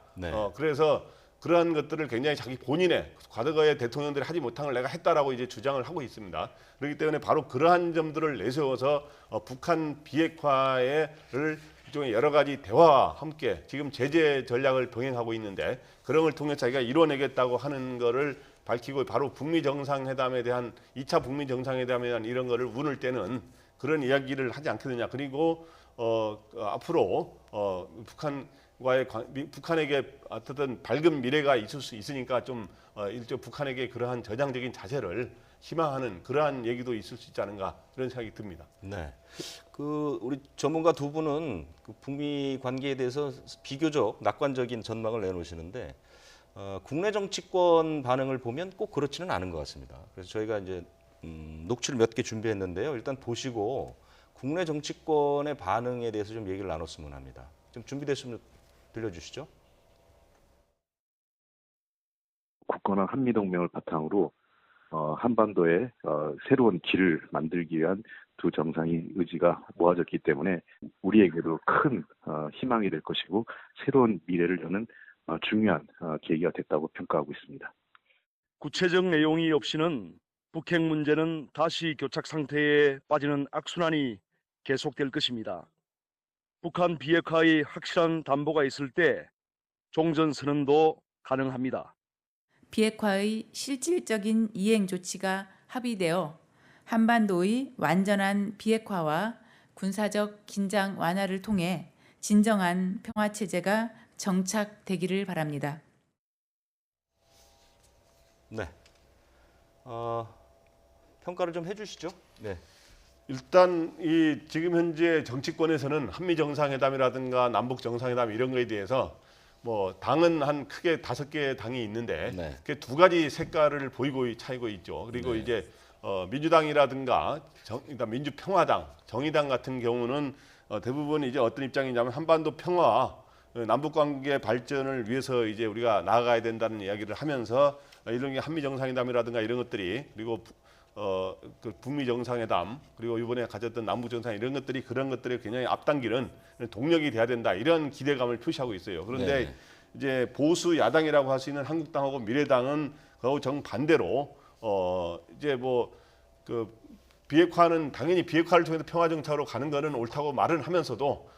그래서 그러한 것들을 굉장히 자기 본인의 과거의 대통령들이 하지 못한 걸 내가 했다라고 이제 주장을 하고 있습니다. 그렇기 때문에 바로 그러한 점들을 내세워서 북한 비핵화를 일종의 여러 가지 대화와 함께 지금 제재 전략을 병행하고 있는데 그런 걸 통해 자기가 이뤄내겠다고 하는 거를 밝히고 바로 북미 정상회담에 대한 2차 북미 정상회담에 대한 이런 거를 운을 떼는 그런 이야기를 하지 않겠느냐. 그리고 앞으로 북한에게 어떤 밝은 미래가 있을 수 있으니까 좀 일종 북한에게 그러한 전향적인 자세를 희망하는 그러한 얘기도 있을 수 있지 않은가 이런 생각이 듭니다. 네. 우리 전문가 두 분은 북미 관계에 대해서 비교적 낙관적인 전망을 내놓으시는데 국내 정치권 반응을 보면 꼭 그렇지는 않은 것 같습니다. 그래서 저희가 이제 녹취를 몇 개 준비했는데요. 일단 보시고 국내 정치권의 반응에 대해서 좀 얘기를 나눴으면 합니다. 좀 준비됐으면 들려주시죠. 굳건한 한미동맹을 바탕으로 한반도에 새로운 길을 만들기 위한 두 정상의 의지가 모아졌기 때문에 우리에게도 큰 희망이 될 것이고 새로운 미래를 여는 중요한 계기가 됐다고 평가하고 있습니다. 구체적 내용이 없이는 북핵 문제는 다시 교착 상태에 빠지는 악순환이 계속될 것입니다. 북한 비핵화의 확실한 담보가 있을 때 종전선언도 가능합니다. 비핵화의 실질적인 이행 조치가 합의되어 한반도의 완전한 비핵화와 군사적 긴장 완화를 통해 진정한 평화 체제가 정착되기를 바랍니다. 네. 평가를 좀 해주시죠. 네. 일단 이 지금 현재 정치권에서는 한미 정상회담이라든가 남북 정상회담 이런 거에 대해서 뭐 당은 한 크게 5개의 당이 있는데 네. 그 두 가지 색깔을 보이고 차이고 있죠. 그리고 네. 이제 민주당이라든가 그러니까 민주평화당, 정의당 같은 경우는 대부분 이제 어떤 입장이냐면 한반도 평화, 남북 관계 발전을 위해서 이제 우리가 나아가야 된다는 이야기를 하면서 이런 게 한미 정상회담이라든가 이런 것들이 그리고 그 북미 정상회담 그리고 이번에 가졌던 남북 정상 이런 것들이 그런 것들이 굉장히 앞당기는 동력이 돼야 된다 이런 기대감을 표시하고 있어요. 그런데 네. 이제 보수 야당이라고 할 수 있는 한국당하고 미래당은 그하고 정반대로 이제 뭐 그 비핵화는 당연히 비핵화를 통해서 평화 정착으로 가는 거는 옳다고 말은 하면서도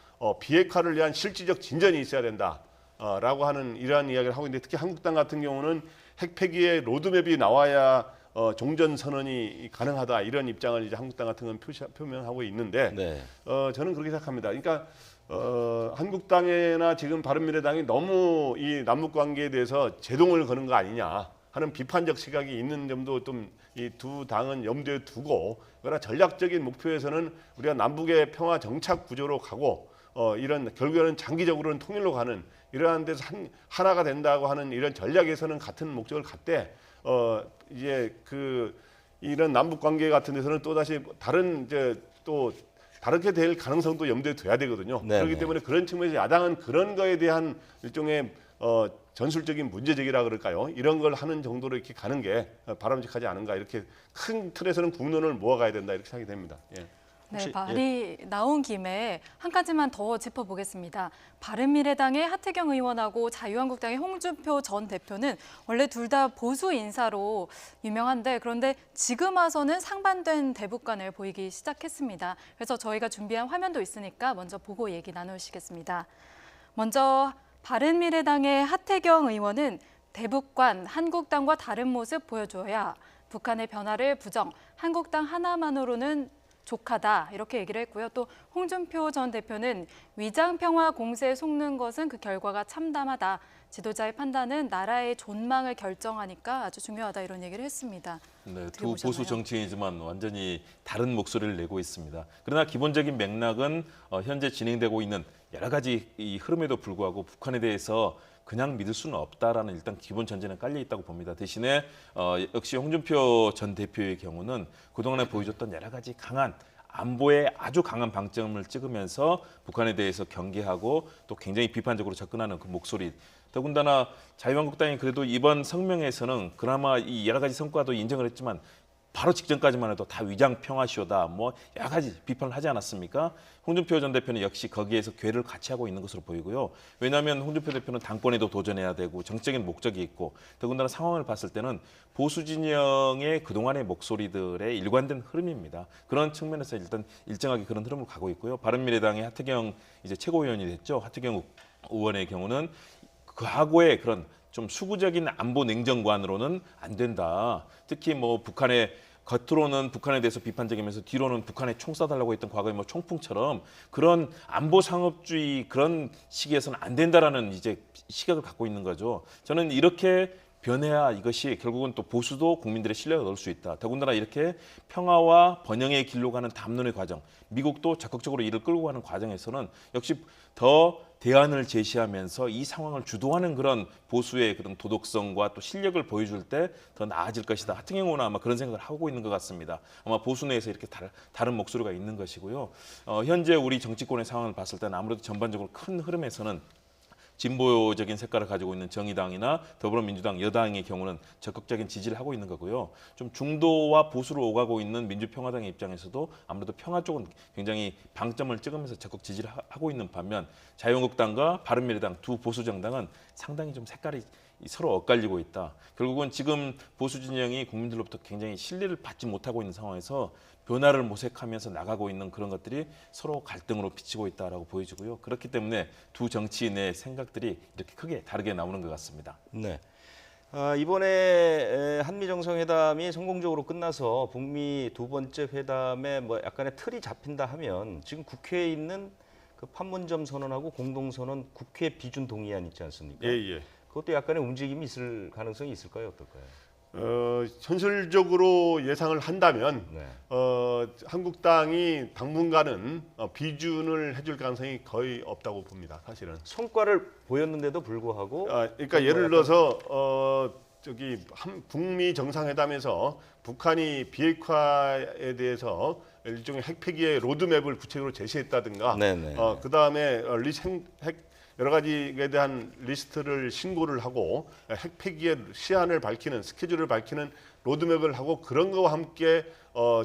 비핵화를 위한 실질적 진전이 있어야 된다라고 하는 이러한 이야기를 하고 있는데 특히 한국당 같은 경우는 핵 폐기의 로드맵이 나와야 종전 선언이 가능하다 이런 입장을 이제 한국당 같은 건 표명하고 있는데 네. 저는 그렇게 생각합니다. 그러니까 한국당이나 지금 바른미래당이 너무 이 남북 관계에 대해서 제동을 거는 거 아니냐 하는 비판적 시각이 있는 점도 좀 이 두 당은 염두에 두고 그러나 전략적인 목표에서는 우리가 남북의 평화 정착 구조로 가고 이런 결국에는 장기적으로는 통일로 가는 이러한 데서 하나가 된다고 하는 이런 전략에서는 같은 목적을 갖되 이제 이런 남북 관계 같은 데서는 또 다시 다른 이제 또 다르게 될 가능성도 염두에 둬야 되거든요. 네네. 그렇기 때문에 그런 측면에서 야당은 그런 거에 대한 일종의 전술적인 문제 제기라 그럴까요? 이런 걸 하는 정도로 이렇게 가는 게 바람직하지 않은가 이렇게 큰 틀에서는 국론을 모아가야 된다 이렇게 생각이 됩니다. 예. 네, 말이 나온 김에 한 가지만 더 짚어보겠습니다. 바른미래당의 하태경 의원하고 자유한국당의 홍준표 전 대표는 원래 둘 다 보수 인사로 유명한데 그런데 지금 와서는 상반된 대북관을 보이기 시작했습니다. 그래서 저희가 준비한 화면도 있으니까 먼저 보고 얘기 나누시겠습니다. 먼저 바른미래당의 하태경 의원은 대북관, 한국당과 다른 모습 보여줘야 북한의 변화를 부정, 한국당 하나만으로는 족하다 이렇게 얘기를 했고요. 또 홍준표 전 대표는 위장평화 공세에 속는 것은 그 결과가 참담하다. 지도자의 판단은 나라의 존망을 결정하니까 아주 중요하다 이런 얘기를 했습니다. 네, 어떻게 두 보셨나요? 보수 정치인이지만 완전히 다른 목소리를 내고 있습니다. 그러나 기본적인 맥락은 현재 진행되고 있는 여러 가지 이 흐름에도 불구하고 북한에 대해서 그냥 믿을 수는 없다라는 일단 기본 전제는 깔려 있다고 봅니다. 대신에 역시 홍준표 전 대표의 경우는 그동안에 보여줬던 여러 가지 강한 안보에 아주 강한 방점을 찍으면서 북한에 대해서 경계하고 또 굉장히 비판적으로 접근하는 그 목소리. 더군다나 자유한국당이 그래도 이번 성명에서는 그나마 이 여러 가지 성과도 인정을 했지만 바로 직전까지만 해도 다 위장 평화쇼다 뭐 여러 가지 비판을 하지 않았습니까? 홍준표 전 대표는 역시 거기에서 궤를 같이 하고 있는 것으로 보이고요. 왜냐하면 홍준표 대표는 당권에도 도전해야 되고 정적인 목적이 있고 더군다나 상황을 봤을 때는 보수 진영의 그동안의 목소리들의 일관된 흐름입니다. 그런 측면에서 일단 일정하게 그런 흐름을 가고 있고요. 바른미래당의 하태경 이제 최고위원이 됐죠. 하태경 의원의 경우는 과거의 그런 좀 수구적인 안보 냉정관으로는 안 된다. 특히 뭐 북한의 겉으로는 북한에 대해서 비판적이면서 뒤로는 북한에 총 쏴달라고 했던 과거의 뭐 총풍처럼 그런 안보 상업주의 그런 시기에서는 안 된다라는 이제 시각을 갖고 있는 거죠. 저는 이렇게 변해야 이것이 결국은 또 보수도 국민들의 신뢰를 얻을 수 있다. 더군다나 이렇게 평화와 번영의 길로 가는 담론의 과정, 미국도 적극적으로 이를 끌고 가는 과정에서는 역시 더 대안을 제시하면서 이 상황을 주도하는 그런 보수의 그런 도덕성과 또 실력을 보여줄 때 더 나아질 것이다. 같은 경우는 아마 그런 생각을 하고 있는 것 같습니다. 아마 보수 내에서 이렇게 다른 목소리가 있는 것이고요. 현재 우리 정치권의 상황을 봤을 때는 아무래도 전반적으로 큰 흐름에서는 진보적인 색깔을 가지고 있는 정의당이나 더불어민주당 여당의 경우는 적극적인 지지를 하고 있는 거고요. 좀 중도와 보수로 오가고 있는 민주평화당의 입장에서도 아무래도 평화 쪽은 굉장히 방점을 찍으면서 적극 지지를 하고 있는 반면 자유한국당과 바른미래당 두 보수 정당은 상당히 좀 색깔이 서로 엇갈리고 있다. 결국은 지금 보수 진영이 국민들로부터 굉장히 신뢰를 받지 못하고 있는 상황에서 변화를 모색하면서 나가고 있는 그런 것들이 서로 갈등으로 비치고 있다라고 보여지고요. 그렇기 때문에 두 정치인의 생각들이 이렇게 크게 다르게 나오는 것 같습니다. 네. 이번에 한미 정상회담이 성공적으로 끝나서 북미 두 번째 회담에 뭐 약간의 틀이 잡힌다 하면 지금 국회에 있는 그 판문점 선언하고 공동선언 국회 비준 동의안 있지 않습니까? 예. 그것도 약간의 움직임이 있을 가능성이 있을까요? 어떨까요? 현실적으로 예상을 한다면 네. 한국당이 당분간은 비준을 해줄 가능성이 거의 없다고 봅니다. 사실은. 성과를 보였는데도 불구하고 그러니까 예를 들어서 북미 정상회담에서 북한이 비핵화에 대해서 일종의 핵 폐기의 로드맵을 구체적으로 제시했다든가, 네네. 그 다음에 여러 가지에 대한 리스트를 신고를 하고 핵 폐기의 시한을 밝히는 스케줄을 밝히는 로드맵을 하고 그런 거와 함께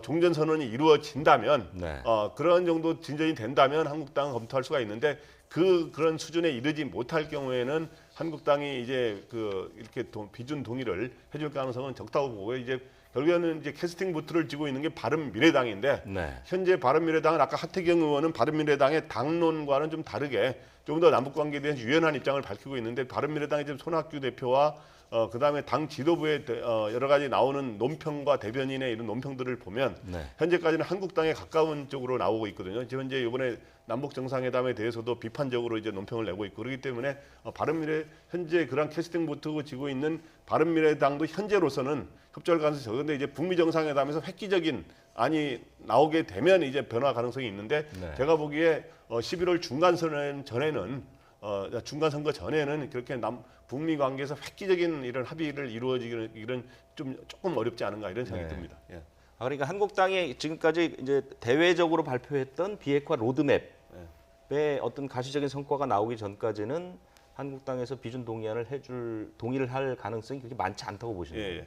종전 선언이 이루어진다면 네. 그런 정도 진전이 된다면 한국당은 검토할 수가 있는데 그런 수준에 이르지 못할 경우에는 한국당이 이제 이렇게 비준 동의를 해줄 가능성은 적다고 보고요. 이제 결국에는 이제 캐스팅 보트를 쥐고 있는 게 바른미래당인데 네. 현재 바른미래당은 아까 하태경 의원은 바른미래당의 당론과는 좀 다르게 좀 더 남북 관계에 대한 유연한 입장을 밝히고 있는데 바른미래당의 지금 손학규 대표와 그다음에 당 지도부의 여러 가지 나오는 논평과 대변인의 이런 논평들을 보면 네. 현재까지는 한국당에 가까운 쪽으로 나오고 있거든요. 지금 현재 이번에 남북 정상회담에 대해서도 비판적으로 이제 논평을 내고 있고 그렇기 때문에 바른미래 현재 그런 캐스팅 보트고 지고 있는 바른미래당도 현재로서는 협조할 가능성이 적은데 이제 북미 정상회담에서 획기적인 안이 나오게 되면 이제 변화 가능성이 있는데 네. 제가 보기에 11월 중간 선언 전에는 중간 선거 전에는 그렇게 북미 관계에서 획기적인 이런 합의를 이루어지기는 이런 조금 어렵지 않은가 이런 생각이 네. 듭니다. 예. 그러니까 한국당이 지금까지 이제 대외적으로 발표했던 비핵화 로드맵의 어떤 가시적인 성과가 나오기 전까지는 한국당에서 비준 동의안을 동의를 할 가능성이 그렇게 많지 않다고 보시는 거예요. 예.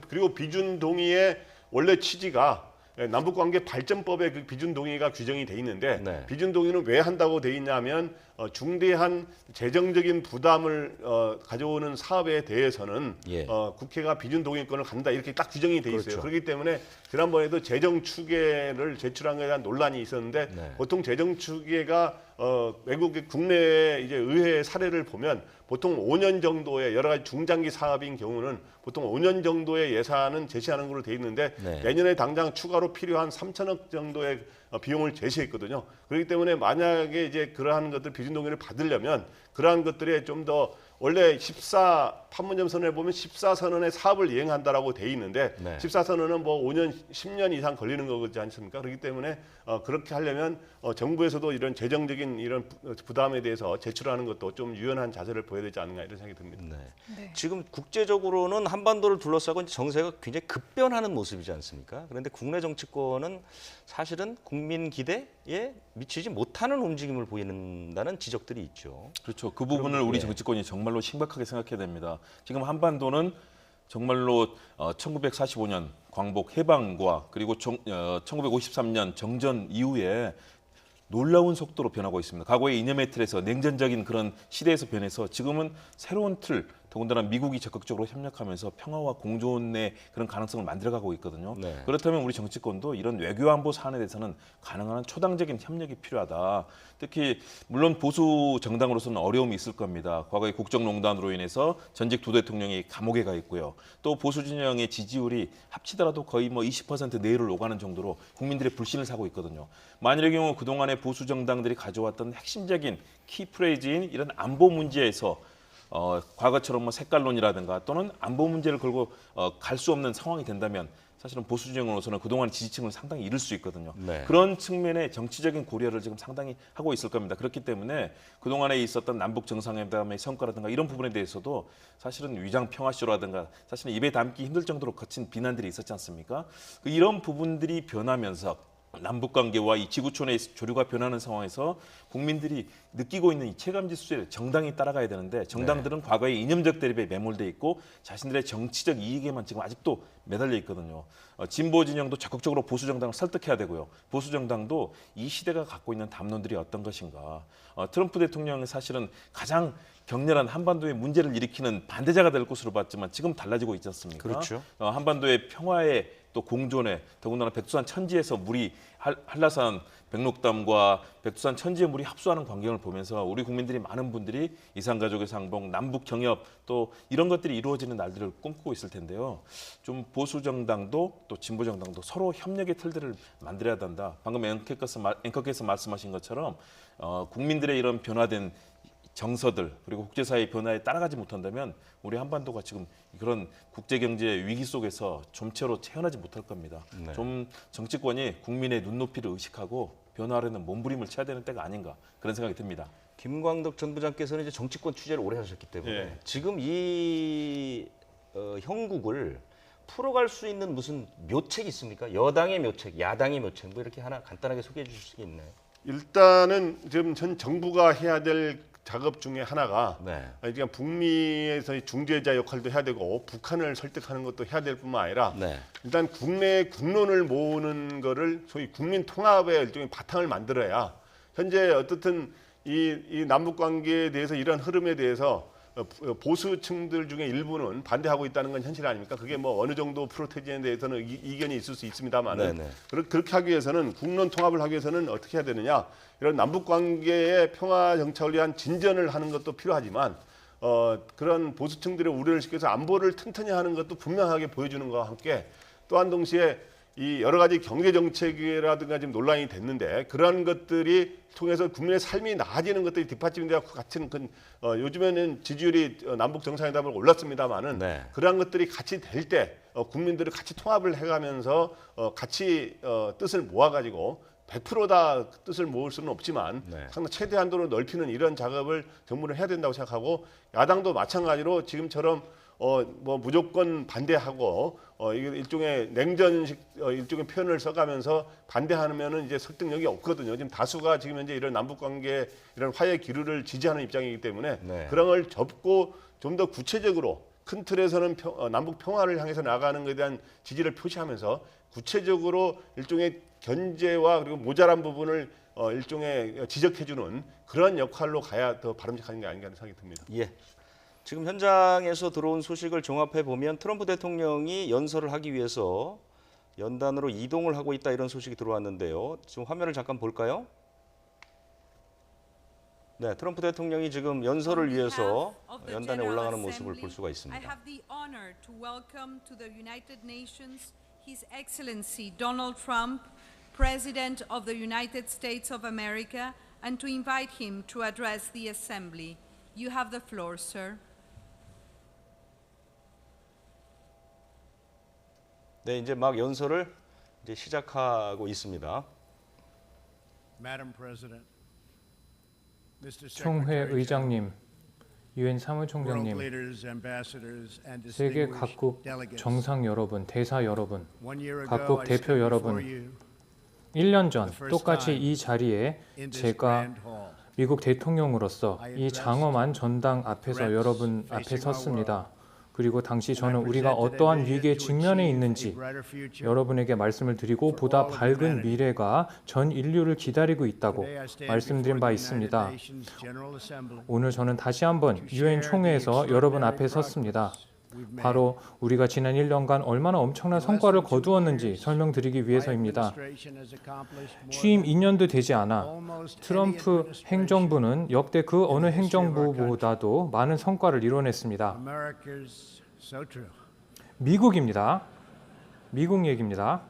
그리고 비준 동의의 원래 취지가 남북관계 발전법에 그 비준 동의가 규정이 돼 있는데 네. 비준 동의는 왜 한다고 돼 있냐면 중대한 재정적인 부담을 가져오는 사업에 대해서는 예. 국회가 비준 동의권을 갖는다 이렇게 딱 규정이 돼 있어요. 그렇죠. 그렇기 때문에 지난번에도 재정 추계를 제출한 것에 대한 논란이 있었는데 네. 보통 재정 추계가 외국의 국내 이제 의회 사례를 보면 보통 5년 정도의 여러 가지 중장기 사업인 경우는 보통 5년 정도의 예산은 제시하는 걸로 돼 있는데 네. 내년에 당장 추가로 필요한 3천억 정도의 비용을 제시했거든요. 그렇기 때문에 만약에 이제 그러한 것들 비준 동의를 받으려면 그러한 것들에 좀 더 원래 14 판문점 선언에 보면 14선언의 사업을 이행한다라고 돼 있는데 네. 14선언은 뭐 5년, 10년 이상 걸리는 거지 않습니까? 그렇기 때문에 그렇게 하려면 정부에서도 이런 재정적인 이런 부담에 대해서 제출하는 것도 좀 유연한 자세를 보여야 되지 않는가 이런 생각이 듭니다. 네. 네. 지금 국제적으로는 한반도를 둘러싸고 이제 정세가 굉장히 급변하는 모습이지 않습니까? 그런데 국내 정치권은 사실은 국민 기대에 미치지 못하는 움직임을 보이는다는 지적들이 있죠. 그렇죠. 그 부분을 우리 정치권이 정말로 심각하게 생각해야 됩니다. 지금 한반도는 정말로 1945년 광복 해방과 그리고 1953년 정전 이후에 놀라운 속도로 변하고 있습니다. 과거의 이념의 틀에서 냉전적인 그런 시대에서 변해서 지금은 새로운 틀, 더군다나 미국이 적극적으로 협력하면서 평화와 공존의 그런 가능성을 만들어가고 있거든요. 네. 그렇다면 우리 정치권도 이런 외교안보 사안에 대해서는 가능한 초당적인 협력이 필요하다. 특히 물론 보수 정당으로서는 어려움이 있을 겁니다. 과거에 국정농단으로 인해서 전직 두 대통령이 감옥에 가 있고요. 또 보수 진영의 지지율이 합치더라도 거의 뭐 20% 내외를 오가는 정도로 국민들의 불신을 사고 있거든요. 만일의 경우 그동안의 보수 정당들이 가져왔던 핵심적인 키프레이즈인 이런 안보 문제에서 과거처럼 뭐 색깔론이라든가 또는 안보 문제를 걸고 갈 수 없는 상황이 된다면 사실은 보수 진영으로서는 그동안 지지층을 상당히 잃을 수 있거든요. 네. 그런 측면의 정치적인 고려를 지금 상당히 하고 있을 겁니다. 그렇기 때문에 그동안에 있었던 남북 정상회담의 성과라든가 이런 부분에 대해서도 사실은 위장 평화쇼라든가 사실은 입에 담기 힘들 정도로 거친 비난들이 있었지 않습니까? 이런 부분들이 변하면서 남북 관계와 이 지구촌의 조류가 변하는 상황에서 국민들이 느끼고 있는 이 체감 지수에 정당이 따라가야 되는데 정당들은 과거의 이념적 대립에 매몰돼 있고 자신들의 정치적 이익에만 지금 아직도 매달려 있거든요. 진보 진영도 적극적으로 보수 정당을 설득해야 되고요. 보수 정당도 이 시대가 갖고 있는 담론들이 어떤 것인가. 트럼프 대통령은 사실은 가장 격렬한 한반도의 문제를 일으키는 반대자가 될 것으로 봤지만 지금 달라지고 있지 않습니까? 그렇죠. 한반도의 평화에 또 공존에 더군다나 백두산 천지에서 물이 한라산 백록담과 백두산 천지의 물이 합수하는 광경을 보면서 우리 국민들이 많은 분들이 이산가족의 상봉, 남북 경협 또 이런 것들이 이루어지는 날들을 꿈꾸고 있을 텐데요. 좀 보수 정당도 또 진보 정당도 서로 협력의 틀들을 만들어야 한다. 방금 앵커께서 말씀하신 것처럼 국민들의 이런 변화된 정서들 그리고 국제사회의 변화에 따라가지 못한다면 우리 한반도가 지금 그런 국제경제 위기 속에서 좀처럼 태어나지 못할 겁니다. 네. 좀 정치권이 국민의 눈높이를 의식하고 변화하려는 몸부림을 쳐야 되는 때가 아닌가 그런 생각이 듭니다. 김광덕 전 부장께서는 이제 정치권 취재를 오래 하셨기 때문에 예. 지금 이 형국을 풀어갈 수 있는 무슨 묘책이 있습니까? 여당의 묘책, 야당의 묘책 뭐 이렇게 하나 간단하게 소개해 주실 수 있나요? 일단은 지금 전 정부가 해야 될 작업 중에 하나가 네. 그러니까 북미에서의 중재자 역할도 해야 되고 북한을 설득하는 것도 해야 될 뿐만 아니라 네. 일단 국내 국론을 모으는 거를 소위 국민 통합의 일종의 바탕을 만들어야 현재 어떻든 이 남북 관계에 대해서 이런 흐름에 대해서 보수층들 중에 일부는 반대하고 있다는 건 현실 아닙니까? 그게 뭐 어느 정도 프로테지에 대해서는 이견이 있을 수 있습니다만은 네네. 그렇게 하기 위해서는 국론 통합을 하기 위해서는 어떻게 해야 되느냐? 이런 남북 관계의 평화 정착을 위한 진전을 하는 것도 필요하지만 그런 보수층들의 우려를 시켜서 안보를 튼튼히 하는 것도 분명하게 보여주는 것과 함께 또한 동시에 이 여러 가지 경제 정책이라든가 지금 논란이 됐는데 그러한 것들이 통해서 국민의 삶이 나아지는 것들이 뒷받침되고 같은 요즘에는 지지율이 남북 정상회담을 올랐습니다만은 네. 그러한 것들이 같이 될 때 국민들을 같이 통합을 해가면서 같이 뜻을 모아가지고 100% 다 뜻을 모을 수는 없지만 네. 상당 최대한도로 넓히는 이런 작업을 정부는 해야 된다고 생각하고 야당도 마찬가지로 지금처럼 뭐 무조건 반대하고 이게 일종의 냉전식 일종의 표현을 써가면서 반대하면은 이제 설득력이 없거든요. 지금 다수가 지금 현재 이런 남북 관계 이런 화해 기류를 지지하는 입장이기 때문에 네. 그런 걸 접고 좀 더 구체적으로 큰 틀에서는 남북 평화를 향해서 나가는 것에 대한 지지를 표시하면서 구체적으로 일종의 견제와 그리고 모자란 부분을 일종의 지적해주는 그런 역할로 가야 더 바람직한 게 아닌가 하는 생각이 듭니다. 예. 지금 현장에서 들어온 소식을 종합해 보면 트럼프 대통령이 연설을 하기 위해서 연단으로 이동을 하고 있다 이런 소식이 들어왔는데요. 지금 화면을 잠깐 볼까요? 네, 트럼프 대통령이 지금 연설을 위해서 연단에 올라가는 모습을 볼 수가 있습니다. I have the honor to welcome to the United Nations His Excellency Donald Trump, President of the United States of America, and to invite him to address the Assembly. You have the floor, sir. 네, 이제 막 연설을 이제 시작하고 있습니다. Madam President, Mr. 총회 Secretary 의장님, 유엔 World 사무총장님, leaders, ambassadors, and 세계 distinguished 각국 delegates. 정상 여러분, 대사 여러분, 1 year ago, 각국 I 대표 stood 여러분, before you 1년 전 the first 똑같이 time 이 자리에 in this 제가 grand hall. 미국 대통령으로서 I 이 addressed 장엄한 전당 앞에서 threats 여러분 앞에 facing our 섰습니다. 그리고 당시 저는 우리가 어떠한 위기에 직면해 있는지 여러분에게 말씀을 드리고 보다 밝은 미래가 전 인류를 기다리고 있다고 말씀드린 바 있습니다. 오늘 저는 다시 한번 유엔 총회에서 여러분 앞에 섰습니다. 바로 우리가 지난 1년간 얼마나 엄청난 성과를 거두었는지 설명드리기 위해서입니다. 취임 2년도 되지 않아 트럼프 행정부는 역대 그 어느 행정부보다도 많은 성과를 이뤄냈습니다. 미국입니다. 미국 얘기입니다.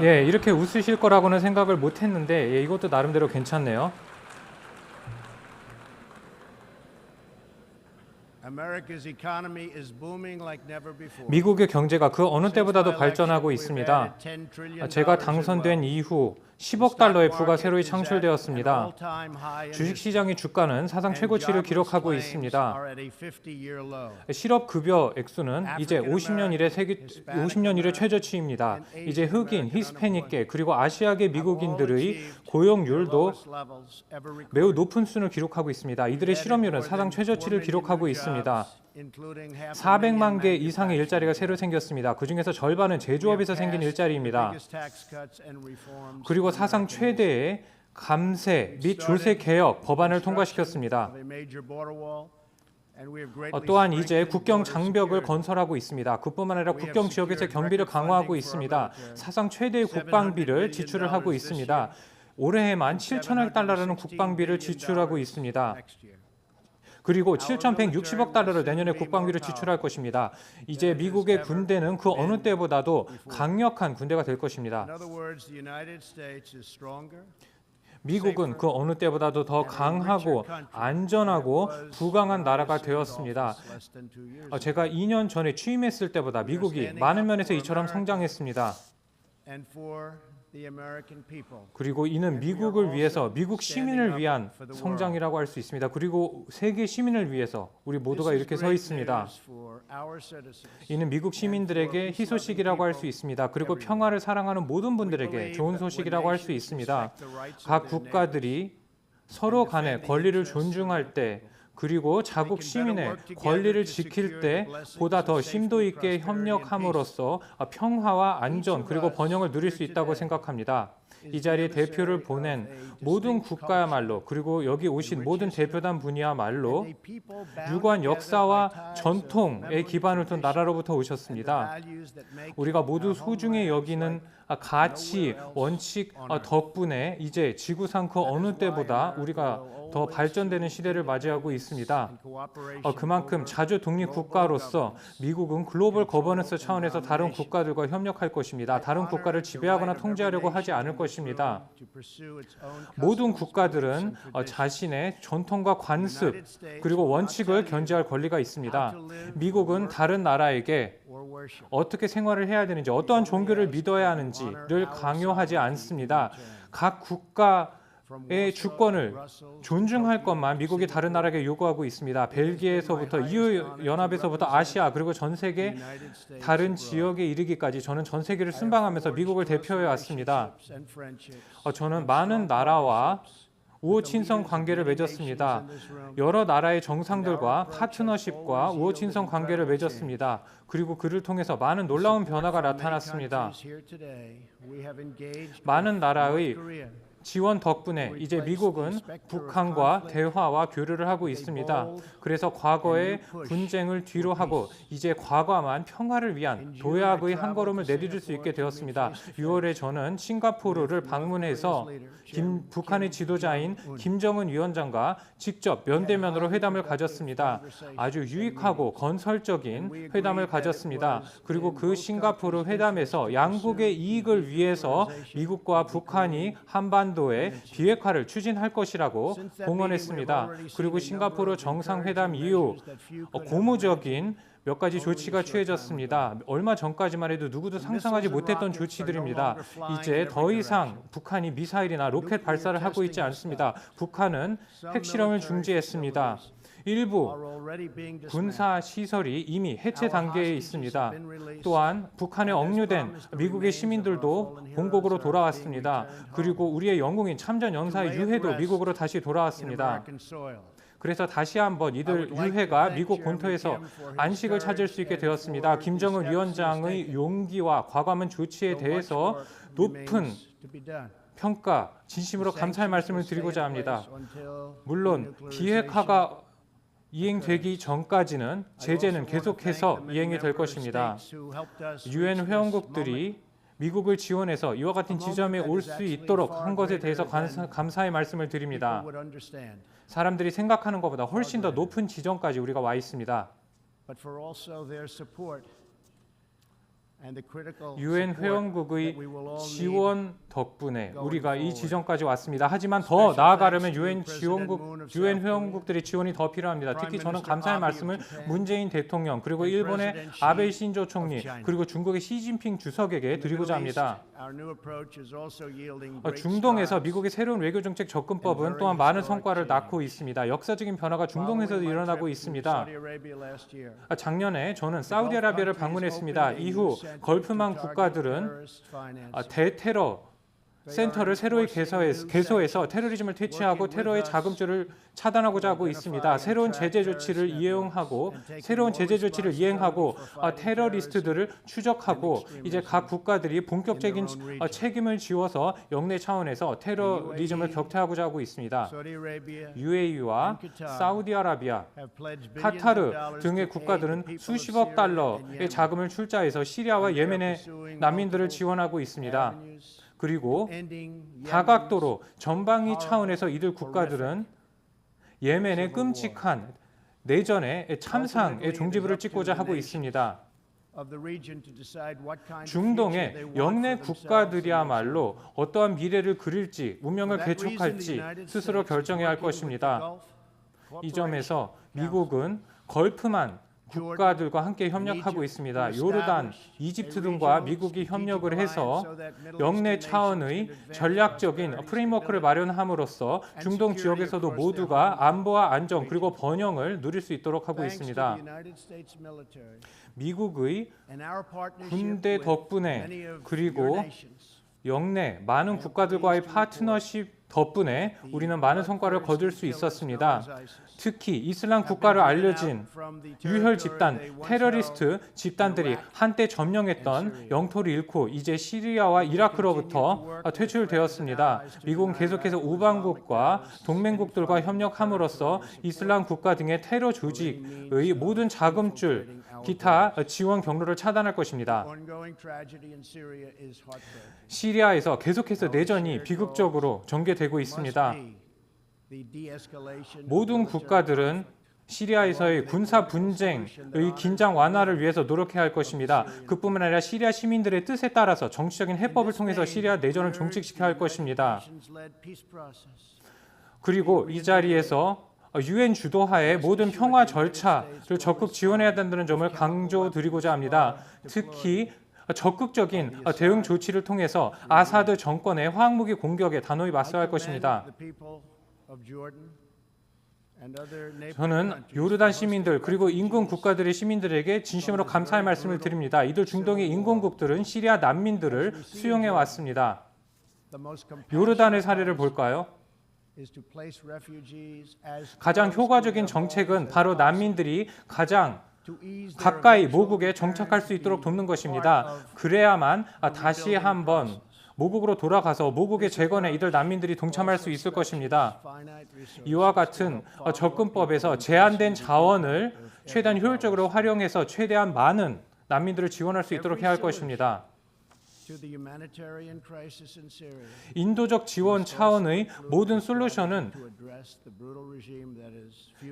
예, 이렇게 웃으실 거라고는 생각을 못했는데 이것도 나름대로 괜찮네요. 미국의 경제가 그 어느 때보다도 발전하고 있습니다. 제가 당선된 이후 10억 달러의 부가 새로이 창출되었습니다. 주식시장의 주가는 사상 최고치를 기록하고 있습니다. 실업급여 액수는 이제 50년 이래 최저치입니다. 이제 흑인, 히스패닉계 그리고 아시아계 미국인들의 고용률도 매우 높은 수준을 기록하고 있습니다. 이들의 실업률은 사상 최저치를 기록하고 있습니다. 400만 개 이상의 일자리가 새로 생겼습니다. 그중에서 절반은 제조업에서 생긴 일자리입니다. 그리고 사상 최대의 감세 및 조세 개혁 법안을 통과시켰습니다. 또한 이제 국경 장벽을 건설하고 있습니다. 그뿐만 아니라 국경 지역에서 경비를 강화하고 있습니다. 사상 최대의 국방비를 지출을 하고 있습니다. 올해에만 7천억 달러라는 국방비를 지출하고 있습니다. 그리고 7,160억 달러를 내년에 국방비를 지출할 것입니다. 이제 미국의 군대는 그 어느 때보다도 강력한 군대가 될 것입니다. 미국은 그 어느 때보다도 더 강하고 안전하고 부강한 나라가 되었습니다. 제가 2년 전에 취임했을 때보다 미국이 많은 면에서 이처럼 성장했습니다. 그리고 이는 미국을 위해서, 미국 시민을 위한 성장이라고 할 수 있습니다. 그리고 세계 시민을 위해서 우리 모두가 이렇게 서 있습니다. 이는 미국 시민들에게 희소식이라고 할 수 있습니다. 그리고 평화를 사랑하는 모든 분들에게 좋은 소식이라고 할 수 있습니다. 각 국가들이 서로 간의 권리를 존중할 때 그리고 자국 시민의 권리를 지킬 때 보다 더 심도 있게 협력함으로써 평화와 안전 그리고 번영을 누릴 수 있다고 생각합니다. 이 자리에 대표를 보낸 모든 국가야말로 그리고 여기 오신 모든 대표단 분이야말로 유구한 역사와 전통에 기반을 둔 나라로부터 오셨습니다. 우리가 모두 소중히 여기는 가치, 원칙 덕분에 이제 지구상 그 어느 때보다 우리가 더 발전되는 시대를 맞이하고 있습니다. 그만큼 자주 독립 국가로서 미국은 글로벌 거버넌스 차원에서 다른 국가들과 협력할 것입니다. 다른 국가를 지배하거나 통제하려고 하지 않을 것입니다. 모든 국가들은 자신의 전통과 관습 그리고 원칙을 견지할 권리가 있습니다. 미국은 다른 나라에게 어떻게 생활을 해야 되는지, 어떠한 종교를 믿어야 하는지를 강요하지 않습니다. 각 국가의 주권을 존중할 것만 미국이 다른 나라에게 요구하고 있습니다. 벨기에에서부터 EU-연합에서부터 아시아 그리고 전 세계 다른 지역에 이르기까지 저는 전 세계를 순방하면서 미국을 대표해 왔습니다. 저는 많은 나라와 우호 친선 관계를 맺었습니다. 여러 나라의 정상들과 파트너십과 우호 친선 관계를 맺었습니다. 그리고 그를 통해서 많은 놀라운 변화가 나타났습니다. 많은 나라의 지원 덕분에 이제 미국은 북한과 대화와 교류를 하고 있습니다. 그래서 과거의 분쟁을 뒤로 하고 이제 과거만 평화를 위한 도약의 한 걸음을 내디딜 수 있게 되었습니다. 6월에 저는 싱가포르를 방문해서 북한의 지도자인 김정은 위원장과 직접 면대면으로 회담을 가졌습니다. 아주 유익하고 건설적인 회담을 가졌습니다. 그리고 그 싱가포르 회담에서 양국의 이익을 위해서 미국과 북한이 한반도에 비핵화를 추진할 것이라고 공언했습니다. 그리고 싱가포르 정상회담 이후 고무적인 몇 가지 조치가 취해졌습니다. 얼마 전까지만 해도 누구도 상상하지 못했던 조치들입니다. 이제 더 이상 북한이 미사일이나 로켓 발사를 하고 있지 않습니다. 북한은 핵실험을 중지했습니다. 일부 군사 시설이 이미 해체 단계에 있습니다. 또한 북한에 억류된 미국의 시민들도 본국으로 돌아왔습니다. 그리고 우리의 영웅인 참전 연사의 유해도 미국으로 다시 돌아왔습니다. 그래서 다시 한번 이들 유해가 미국 본토에서 안식을 찾을 수 있게 되었습니다. 김정은 위원장의 용기와 과감한 조치에 대해서 높은 평가, 진심으로 감사의 말씀을 드리고자 합니다. 물론 비핵화가 이행되기 전까지는 제재는 계속해서 이행이 될 것입니다. 유엔 회원국들이 미국을 지원해서 이와 같은 지점에 올 수 있도록 한 것에 대해서 감사의 말씀을 드립니다. 사람들이 생각하는 것보다 훨씬 더 높은 지점까지 우리가 와 있습니다. 유엔 회원국의 지원 덕분에 우리가 이 지점까지 왔습니다. 하지만 더 나아가려면 유엔 회원국들의 지원이 더 필요합니다. 특히 저는 감사의 말씀을 문재인 대통령 그리고 일본의 아베 신조 총리 그리고 중국의 시진핑 주석에게 드리고자 합니다. 중동에서 미국의 새로운 외교정책 접근법은 또한 많은 성과를 낳고 있습니다. 역사적인 변화가 중동에서도 일어나고 있습니다. 작년에 저는 사우디아라비아를 방문했습니다. 이후 걸프만 국가들은 대테러 센터를 새로이 개소해서 테러리즘을 퇴치하고 테러의 자금줄을 차단하고자 하고 있습니다. 새로운 제재 조치를 이행하고 테러리스트들을 추적하고 이제 각 국가들이 본격적인 책임을 지워서 영내 차원에서 테러리즘을 격퇴하고자 하고 있습니다. UAE와 사우디아라비아, 카타르 등의 국가들은 수십억 달러의 자금을 출자해서 시리아와 예멘의 난민들을 지원하고 있습니다. 그리고 다각도로 전방위 차원에서 이들 국가들은 예멘의 끔찍한 내전의 참상의 종지부를 찍고자 하고 있습니다. 중동의 영내 국가들이야말로 어떠한 미래를 그릴지, 운명을 개척할지 스스로 결정해야 할 것입니다. 이 점에서 미국은 걸프만 국가들과 함께 협력하고 있습니다. 요르단, 이집트 등과 미국이 협력을 해서 영내 차원의 전략적인 프레임워크를 마련함으로써 중동 지역에서도 모두가 안보와 안정 그리고 번영을 누릴 수 있도록 하고 있습니다. 미국의 군대 덕분에 그리고 영내 많은 국가들과의 파트너십 덕분에 우리는 많은 성과를 거둘 수 있었습니다. 특히 이슬람 국가를 알려진 유혈 집단, 테러리스트 집단들이 한때 점령했던 영토를 잃고 이제 시리아와 이라크로부터 퇴출되었습니다. 미국은 계속해서 우방국과 동맹국들과 협력함으로써 이슬람 국가 등의 테러 조직의 모든 자금줄, 기타 지원 경로를 차단할 것입니다. 시리아에서 계속해서 내전이 비극적으로 전개되고 있습니다. 모든 국가들은 시리아에서의 군사 분쟁의 긴장 완화를 위해서 노력해야 할 것입니다. 그뿐만 아니라 시리아 시민들의 뜻에 따라서 정치적인 해법을 통해서 시리아 내전을 종식시켜야 할 것입니다. 그리고 이 자리에서 유엔 주도하에 모든 평화 절차를 적극 지원해야 된다는 점을 강조드리고자 합니다. 특히 적극적인 대응 조치를 통해서 아사드 정권의 화학무기 공격에 단호히 맞서야 할 것입니다. 저는 요르단 시민들 그리고 인근 국가들의 시민들에게 진심으로 감사의 말씀을 드립니다. 이들 중동의 인근국들은 시리아 난민들을 수용해 왔습니다. 요르단의 사례를 볼까요? 가장 효과적인 정책은 바로 난민들이 가장 가까이 모국에 정착할 수 있도록 돕는 것입니다. 그래야만 다시 한번 모국으로 돌아가서 모국의 재건에 이들 난민들이 동참할 수 있을 것입니다. 이와 같은 접근법에서 제한된 자원을 최대한 효율적으로 활용해서 최대한 많은 난민들을 지원할 수 있도록 해야 할 것입니다. 인도적 지원 차원의 모든 솔루션은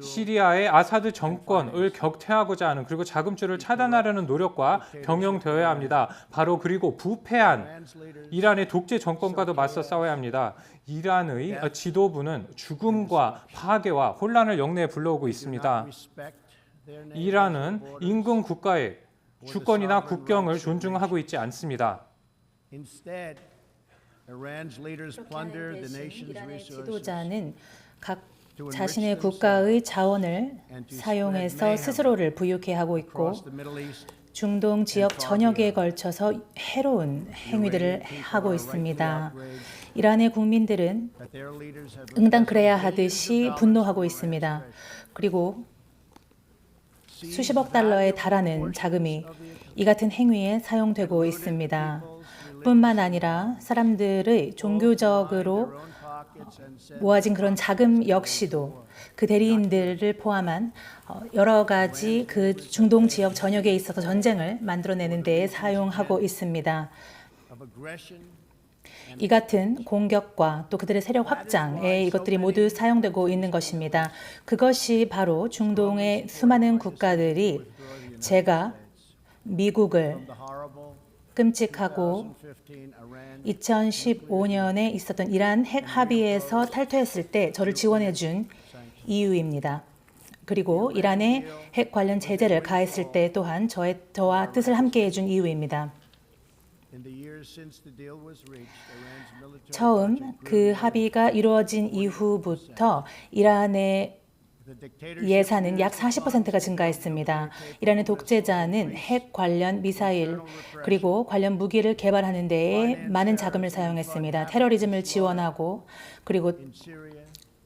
시리아의 아사드 정권을 격퇴하고자 하는 그리고 자금줄을 차단하려는 노력과 병행되어야 합니다. 바로 그리고 부패한 이란의 독재 정권과도 맞서 싸워야 합니다. 이란의 지도부는 죽음과 파괴와 혼란을 영내에 불러오고 있습니다. 이란은 인근 국가의 주권이나 국경을 존중하고 있지 않습니다. 이란의 지도자는 각 자신의 국가의 자원을 사용해서 스스로를 부유케 하고 있고 중동 지역 전역에 걸쳐서 해로운 행위들을 하고 있습니다. 이란의 국민들은 응당 그래야 하듯이 분노하고 있습니다. 그리고 수십억 달러에 달하는 자금이 이 같은 행위에 사용되고 있습니다. 뿐만 아니라 사람들의 종교적으로 모아진 그런 자금 역시도 그 대리인들을 포함한 여러 가지 그 중동 지역 전역에 있어서 전쟁을 만들어내는 데에 사용하고 있습니다. 이 같은 공격과 또 그들의 세력 확장에 이것들이 모두 사용되고 있는 것입니다. 그것이 바로 중동의 수많은 국가들이 제가 미국을 끔찍하고 2015년에 있었던 이란 핵 합의에서 탈퇴했을 때 저를 지원해 준 이유입니다. 그리고 이란의 핵 관련 제재를 가했을 때 또한 저와 뜻을 함께 해준 이유입니다. 처음 그 합의가 이루어진 이후부터 이란의 예산은 약 40%가 증가했습니다. 이란의 독재자는 핵 관련 미사일 그리고 관련 무기를 개발하는 데에 많은 자금을 사용했습니다. 테러리즘을 지원하고 그리고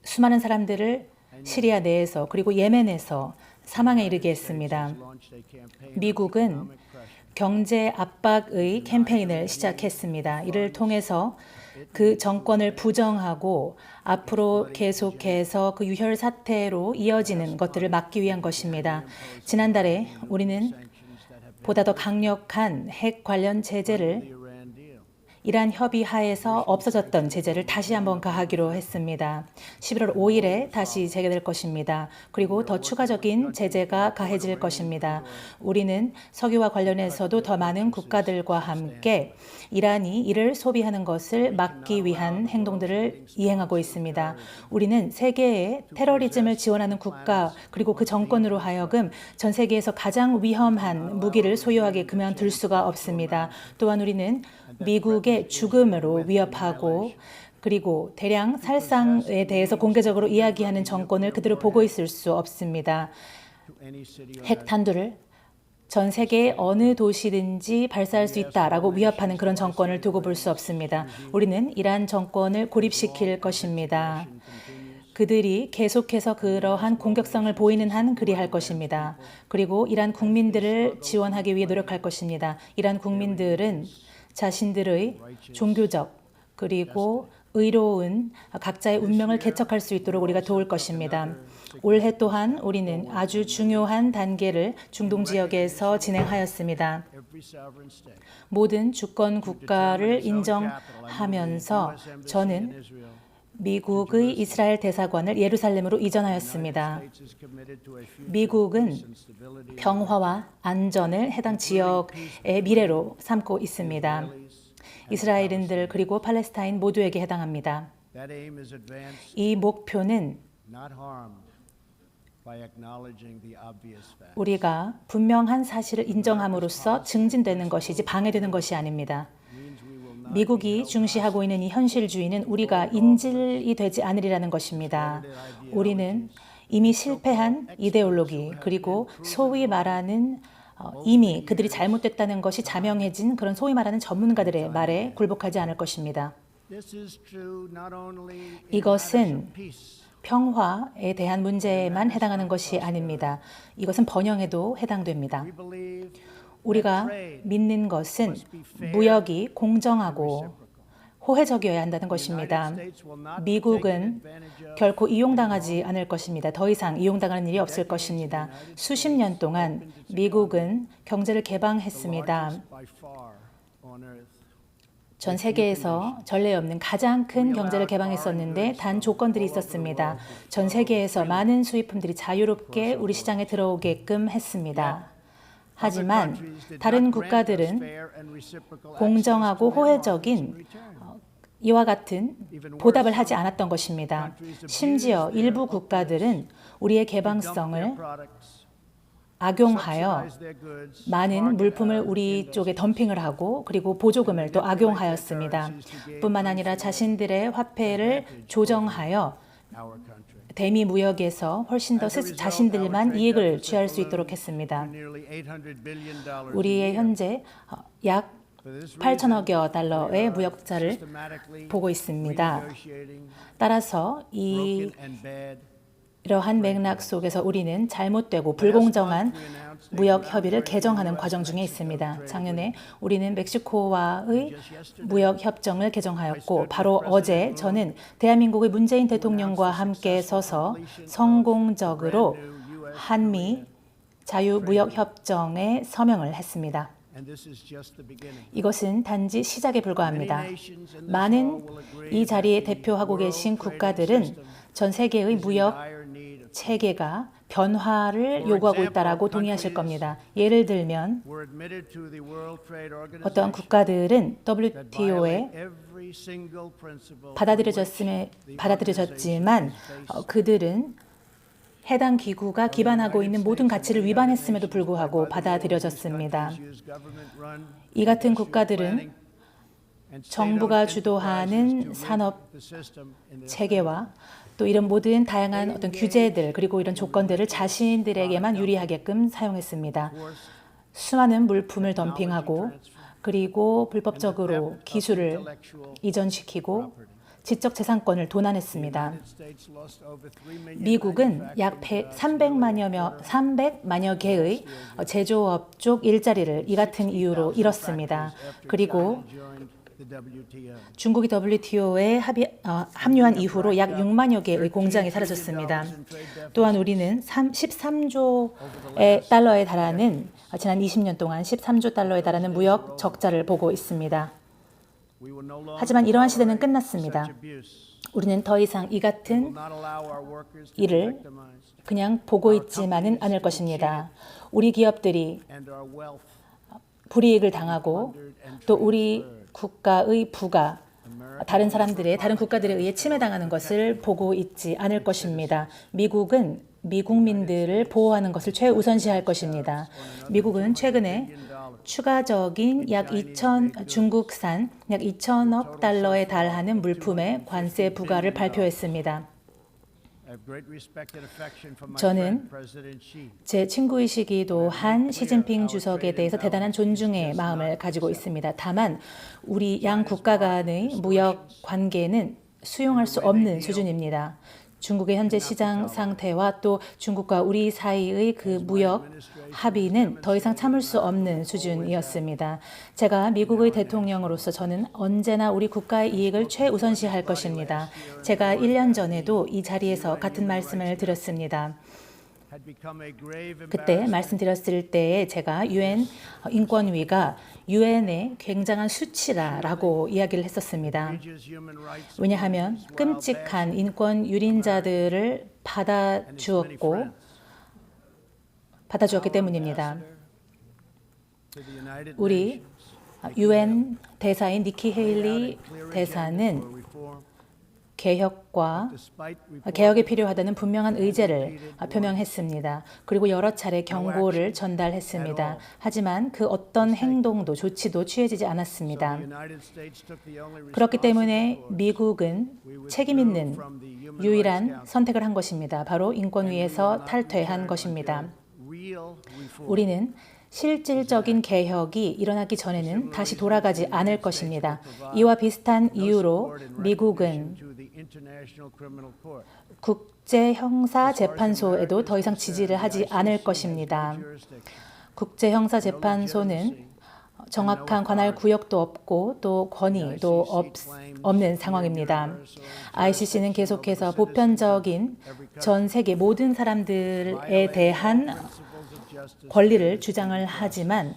수많은 사람들을 시리아 내에서 그리고 예멘에서 사망에 이르게 했습니다. 미국은 경제 압박의 캠페인을 시작했습니다. 이를 통해서 그 정권을 부정하고 앞으로 계속해서 그 유혈 사태로 이어지는 것들을 막기 위한 것입니다. 지난달에 우리는 보다 더 강력한 핵 관련 제재를 이란 협의 하에서 없어졌던 제재를 다시 한번 가하기로 했습니다. 11월 5일에 다시 재개될 것입니다. 그리고 더 추가적인 제재가 가해질 것입니다. 우리는 석유와 관련해서도 더 많은 국가들과 함께 이란이 이를 소비하는 것을 막기 위한 행동들을 이행하고 있습니다. 우리는 세계의 테러리즘을 지원하는 국가 그리고 그 정권으로 하여금 전 세계에서 가장 위험한 무기를 소유하게 그만둘 수가 없습니다. 또한 우리는 미국의 죽음으로 위협하고 그리고 대량 살상에 대해서 공개적으로 이야기하는 정권을 그대로 보고 있을 수 없습니다. 핵 탄두를 전 세계의 어느 도시든지 발사할 수 있다라고 위협하는 그런 정권을 두고 볼 수 없습니다. 우리는 이란 정권을 고립시킬 것입니다. 그들이 계속해서 그러한 공격성을 보이는 한 그리할 것입니다. 그리고 이란 국민들을 지원하기 위해 노력할 것입니다. 이란 국민들은 자신들의 종교적 그리고 의로운 각자의 운명을 개척할 수 있도록 우리가 도울 것입니다. 올해 또한 우리는 아주 중요한 단계를 중동 지역에서 진행하였습니다. 모든 주권 국가를 인정하면서 저는 미국의 이스라엘 대사관을 예루살렘으로 이전하였습니다. 미국은 평화와 안전을 해당 지역의 미래로 삼고 있습니다. 이스라엘인들 그리고 팔레스타인 모두에게 해당합니다. 이 목표는 우리가 분명한 사실을 인정함으로써 증진되는 것이지 방해되는 것이 아닙니다. 미국이 중시하고 있는 이 현실주의는 우리가 인질이 되지 않으리라는 것입니다. 우리는 이미 실패한 이데올로기 그리고 소위 말하는 이미 그들이 잘못됐다는 것이 자명해진 그런 소위 말하는 전문가들의 말에 굴복하지 않을 것입니다. 이것은 평화에 대한 문제에만 해당하는 것이 아닙니다. 이것은 번영에도 해당됩니다. 우리가 믿는 것은 무역이 공정하고 호혜적이어야 한다는 것입니다. 미국은 결코 이용당하지 않을 것입니다. 더 이상 이용당하는 일이 없을 것입니다. 수십 년 동안 미국은 경제를 개방했습니다. 전 세계에서 전례 없는 가장 큰 경제를 개방했었는데 단 조건들이 있었습니다. 전 세계에서 많은 수입품들이 자유롭게 우리 시장에 들어오게끔 했습니다. 하지만 다른 국가들은 공정하고 호혜적인 이와 같은 보답을 하지 않았던 것입니다. 심지어 일부 국가들은 우리의 개방성을 악용하여 많은 물품을 우리 쪽에 덤핑을 하고 그리고 보조금을 또 악용하였습니다. 뿐만 아니라 자신들의 화폐를 조정하여 대미 무역에서 훨씬 더 자신들만 이익을 취할 수 있도록 했습니다. 우리의 현재 약 8천억여 달러의 무역 적자를 보고 있습니다. 따라서 이러한 맥락 속에서 우리는 잘못되고 불공정한 무역 협의를 개정하는 과정 중에 있습니다. 작년에 우리는 멕시코와의 무역 협정을 개정하였고 바로 어제 저는 대한민국의 문재인 대통령과 함께 서서 성공적으로 한미 자유무역협정에 서명을 했습니다. 이것은 단지 시작에 불과합니다. 많은 이 자리에 대표하고 계신 국가들은 전 세계의 무역 체계가 변화를 요구하고 있다라고 동의하실 겁니다. 예를 들면 어떠한 국가들은 WTO에 받아들여졌지만 그들은 해당 기구가 기반하고 있는 모든 가치를 위반했음에도 불구하고 받아들여졌습니다. 이 같은 국가들은 정부가 주도하는 산업 체계와 또 이런 모든 다양한 어떤 규제들 그리고 이런 조건들을 자신들에게만 유리하게끔 사용했습니다. 수많은 물품을 덤핑하고 그리고 불법적으로 기술을 이전시키고 지적재산권을 도난했습니다. 미국은 약 300만여 개의 제조업 쪽 일자리를 이 같은 이유로 잃었습니다. 그리고 중국이 WTO에 합류한 이후로 약 6만여 개의 공장이 사라졌습니다. 또한 우리는 13조 달러에 달하는 지난 20년 동안 13조 달러에 달하는 무역 적자를 보고 있습니다. 하지만 이러한 시대는 끝났습니다. 우리는 더 이상 이 같은 일을 그냥 보고 있지만은 않을 것입니다. 우리 기업들이 불이익을 당하고 또 우리 국가의 부가 다른 국가들에 의해 침해당하는 것을 보고 있지 않을 것입니다. 미국은 미국민들을 보호하는 것을 최우선시할 것입니다. 미국은 최근에 추가적인 중국산 약 2천억 달러에 달하는 물품의 관세 부과를 발표했습니다. 저는 제 친구이시기도 한 시진핑 주석에 대해서 대단한 존중의 마음을 가지고 있습니다. 다만 우리 양 국가 간의 무역 관계는 수용할 수 없는 수준입니다. 중국의 현재 시장 상태와 또 중국과 우리 사이의 그 무역 합의는 더 이상 참을 수 없는 수준이었습니다. 제가 미국의 대통령으로서 저는 언제나 우리 국가의 이익을 최우선시할 것입니다. 제가 1년 전에도 이 자리에서 같은 말씀을 드렸습니다. 그때 말씀드렸을 때에 제가 유엔 인권위가 유엔의 굉장한 수치라고 이야기를 했었습니다. 왜냐하면 끔찍한 인권 유린자들을 받아주었기 때문입니다. 우리 유엔 대사인 니키 헤일리 대사는 개혁에 필요하다는 분명한 의제를 표명했습니다. 그리고 여러 차례 경고를 전달했습니다. 하지만 그 어떤 행동도 조치도 취해지지 않았습니다. 그렇기 때문에 미국은 책임 있는 유일한 선택을 한 것입니다. 바로 인권위에서 탈퇴한 것입니다. 우리는 실질적인 개혁이 일어나기 전에는 다시 돌아가지 않을 것입니다. 이와 비슷한 이유로 미국은 국제형사재판소에도 더 이상 지지를 하지 않을 것입니다. 국제형사재판소는 정확한 관할 구역도 없고 또 권위도 없는 상황입니다. ICC는 계속해서 보편적인 전 세계 모든 사람들에 대한 권리를 주장을 하지만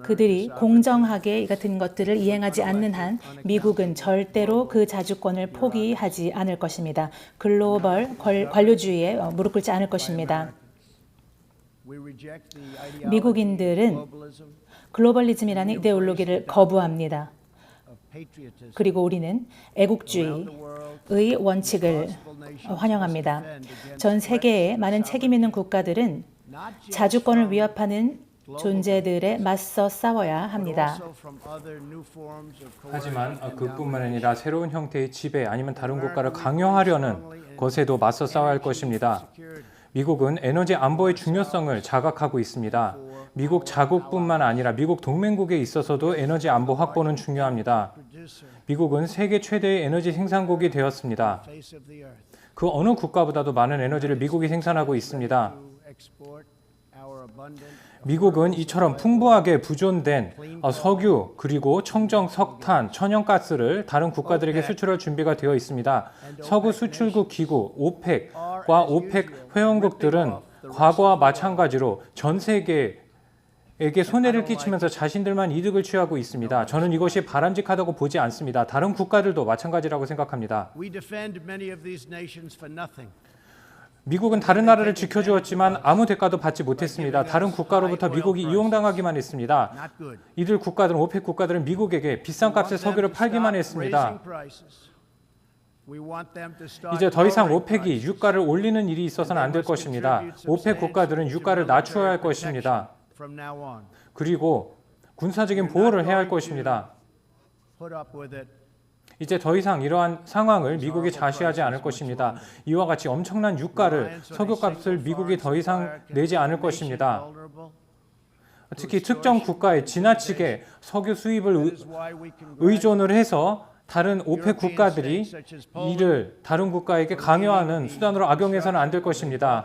그들이 공정하게 이 같은 것들을 이행하지 않는 한 미국은 절대로 그 자주권을 포기하지 않을 것입니다. 글로벌 관료주의에 무릎 꿇지 않을 것입니다. 미국인들은 글로벌리즘이라는 이데올로기를 거부합니다. 그리고 우리는 애국주의의 원칙을 환영합니다. 전 세계의 많은 책임 있는 국가들은 자주권을 위협하는 존재들에 맞서 싸워야 합니다. 하지만 그뿐만 아니라 새로운 형태의 지배 아니면 다른 국가를 강요하려는 것에도 맞서 싸워야 할 것입니다. 미국은 에너지 안보의 중요성을 자각하고 있습니다. 미국 자국뿐만 아니라 미국 동맹국에 있어서도 에너지 안보 확보는 중요합니다. 미국은 세계 최대의 에너지 생산국이 되었습니다. 그 어느 국가보다도 많은 에너지를 미국이 생산하고 있습니다. 미국은 이처럼 풍부하게 부존된 석유 그리고 청정 석탄, 천연가스를 다른 국가들에게 수출할 준비가 되어 있습니다. 서구 수출국 기구 오펙과 오펙 회원국들은 과거와 마찬가지로 전 세계에게 손해를 끼치면서 자신들만 이득을 취하고 있습니다. 저는 이것이 바람직하다고 보지 않습니다. 다른 국가들도 마찬가지라고 생각합니다. 미국은 다른 나라를 지켜주었지만 아무 대가도 받지 못했습니다. 다른 국가로부터 미국이 이용당하기만 했습니다. 이들 국가들은 오펙 국가들은 미국에게 비싼 값에 석유를 팔기만 했습니다. 이제 더 이상 오펙이 유가를 올리는 일이 있어서는 안 될 것입니다. 오펙 국가들은 유가를 낮추어야 할 것입니다. 그리고 군사적인 보호를 해야 할 것입니다. 이제 더 이상 이러한 상황을 미국이 좌시하지 않을 것입니다. 이와 같이 엄청난 유가를, 석유값을 미국이 더 이상 내지 않을 것입니다. 특히 특정 국가에 지나치게 석유 수입을 의존을 해서 다른 오펙 국가들이 이를 다른 국가에게 강요하는 수단으로 악용해서는 안 될 것입니다.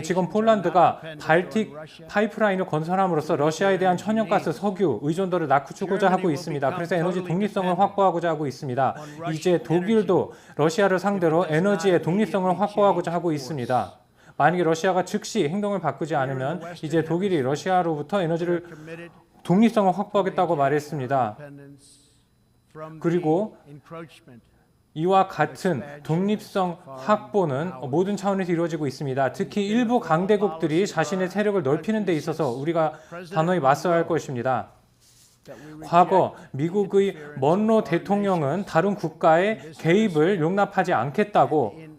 지금 폴란드가 발틱 파이프라인을 건설함으로써 러시아에 대한 천연가스, 석유 의존도를 낮추고자 하고 있습니다. 그래서 에너지 독립성을 확보하고자 하고 있습니다. 이제 독일도 러시아를 상대로 에너지의 독립성을 확보하고자 하고 있습니다. 만약에 러시아가 즉시 행동을 바꾸지 않으면 이제 독일이 러시아로부터 에너지를 독립성을 확보하겠다고 말했습니다. 그리고 이와 같은 독립성 확보는 모든 차원에서 이루어지고 있습니다. 특히 일부 강대국들이 자신의 세력을 넓히는 데 있어서 우리가 단호히 맞서야 할 것입니다. 과거 미국의 먼로 대통령은 다른 국가의 개입을 용납하지 않겠다고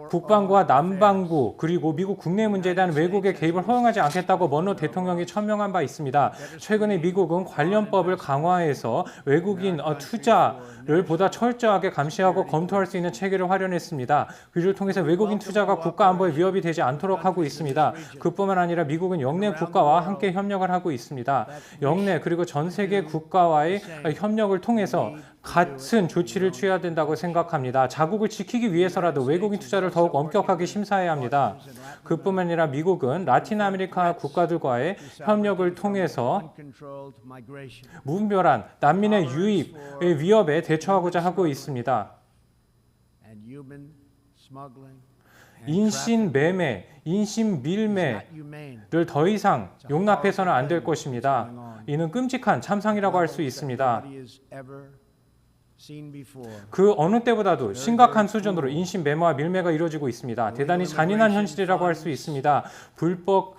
국방부와 남방부 그리고 미국 국내 문제에 대한 외국의 개입을 허용하지 않겠다고 먼로 대통령이 천명한 바 있습니다. 최근에 미국은 관련법을 강화해서 외국인 투자를 보다 철저하게 감시하고 검토할 수 있는 체계를 활용했습니다. 이를 통해서 외국인 투자가 국가 안보에 위협이 되지 않도록 하고 있습니다. 그뿐만 아니라 미국은 영내 국가와 함께 협력을 하고 있습니다. 영내 그리고 전 세계 국가와의 협력을 통해서 같은 조치를 취해야 된다고 생각합니다. 자국을 지키기 위해서라도 외국인 투자를 더욱 엄격하게 심사해야 합니다. 그뿐만 아니라 미국은 라틴 아메리카 국가들과의 협력을 통해서 무분별한 난민의 유입의 위협에 대처하고자 하고 있습니다. 인신매매, 인신밀매를 더 이상 용납해서는 안 될 것입니다. 이는 끔찍한 참상이라고 할 수 있습니다. 그 어느 때보다도 심각한 수준으로 인신매매와 밀매가 이루어지고 있습니다. 대단히 잔인한 현실이라고 할 수 있습니다. 불법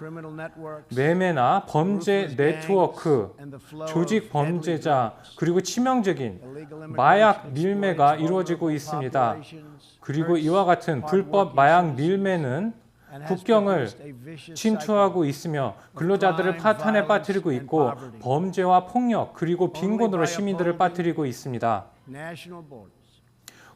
매매나 범죄 네트워크, 조직 범죄자, 그리고 치명적인 마약 밀매가 이루어지고 있습니다. 그리고 이와 같은 불법 마약 밀매는 국경을 침투하고 있으며 근로자들을 파탄에 빠뜨리고 있고 범죄와 폭력 그리고 빈곤으로 시민들을 빠뜨리고 있습니다.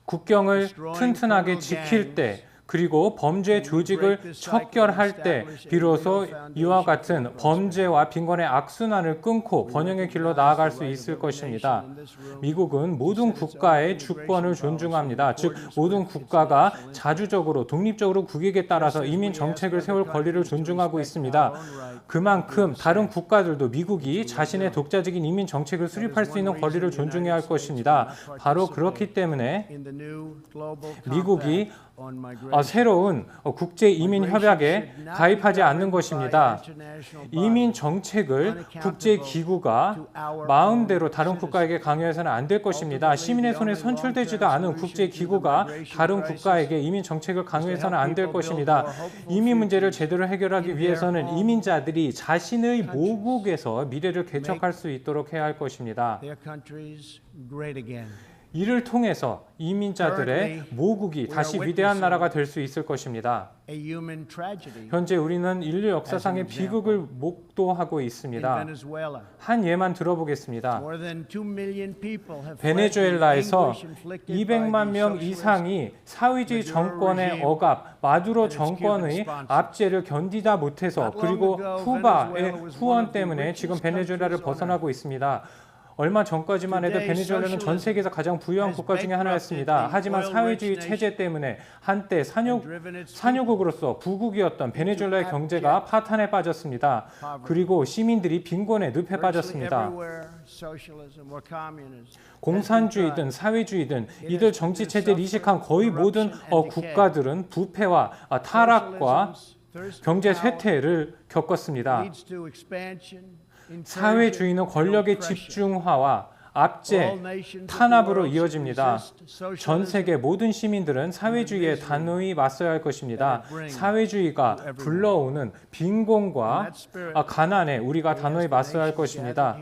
국경을 튼튼하게 지킬 때 그리고 범죄 조직을 척결할 때 비로소 이와 같은 범죄와 빈곤의 악순환을 끊고 번영의 길로 나아갈 수 있을 것입니다. 미국은 모든 국가의 주권을 존중합니다. 즉 모든 국가가 자주적으로 독립적으로 국익에 따라서 이민 정책을 세울 권리를 존중하고 있습니다. 그만큼 다른 국가들도 미국이 자신의 독자적인 이민 정책을 수립할 수 있는 권리를 존중해야 할 것입니다. 바로 그렇기 때문에 미국이 새로운 국제 이민 협약에 가입하지 않는 것입니다. 이민 정책을 국제 기구가 마음대로 다른 국가에게 강요해서는 안 될 것입니다. 시민의 손에 선출되지도 않은 국제 기구가 다른 국가에게 이민 정책을 강요해서는 안 될 것입니다. 이민 문제를 제대로 해결하기 위해서는 이민자들이 자신의 모국에서 미래를 개척할 수 있도록 해야 할 것입니다. 이를 통해서 이민자들의 모국이 다시 위대한 나라가 될 수 있을 것입니다. 현재 우리는 인류 역사상의 비극을 목도하고 있습니다. 한 예만 들어보겠습니다. 베네수엘라에서 200만 명 이상이 사회주의 정권의 억압, 마두로 정권의 압제를 견디다 못해서 그리고 쿠바의 후원 때문에 지금 베네수엘라를 벗어나고 있습니다. 얼마 전까지만 해도 베네수엘라는 전 세계에서 가장 부유한 국가 중에 하나였습니다. 하지만 사회주의 체제 때문에 한때 산유국으로서 부국이었던 베네수엘라의 경제가 파탄에 빠졌습니다. 그리고 시민들이 빈곤에 늪에 빠졌습니다. 공산주의든 사회주의든 이들 정치 체제를 이식한 거의 모든 국가들은 부패와 타락과 경제 쇠퇴를 겪었습니다. 사회주의는 권력의 집중화와 압제, 탄압으로 이어집니다. 전 세계 모든 시민들은 사회주의에 단호히 맞서야 할 것입니다. 사회주의가 불러오는 빈곤과 가난에 우리가 단호히 맞서야 할 것입니다.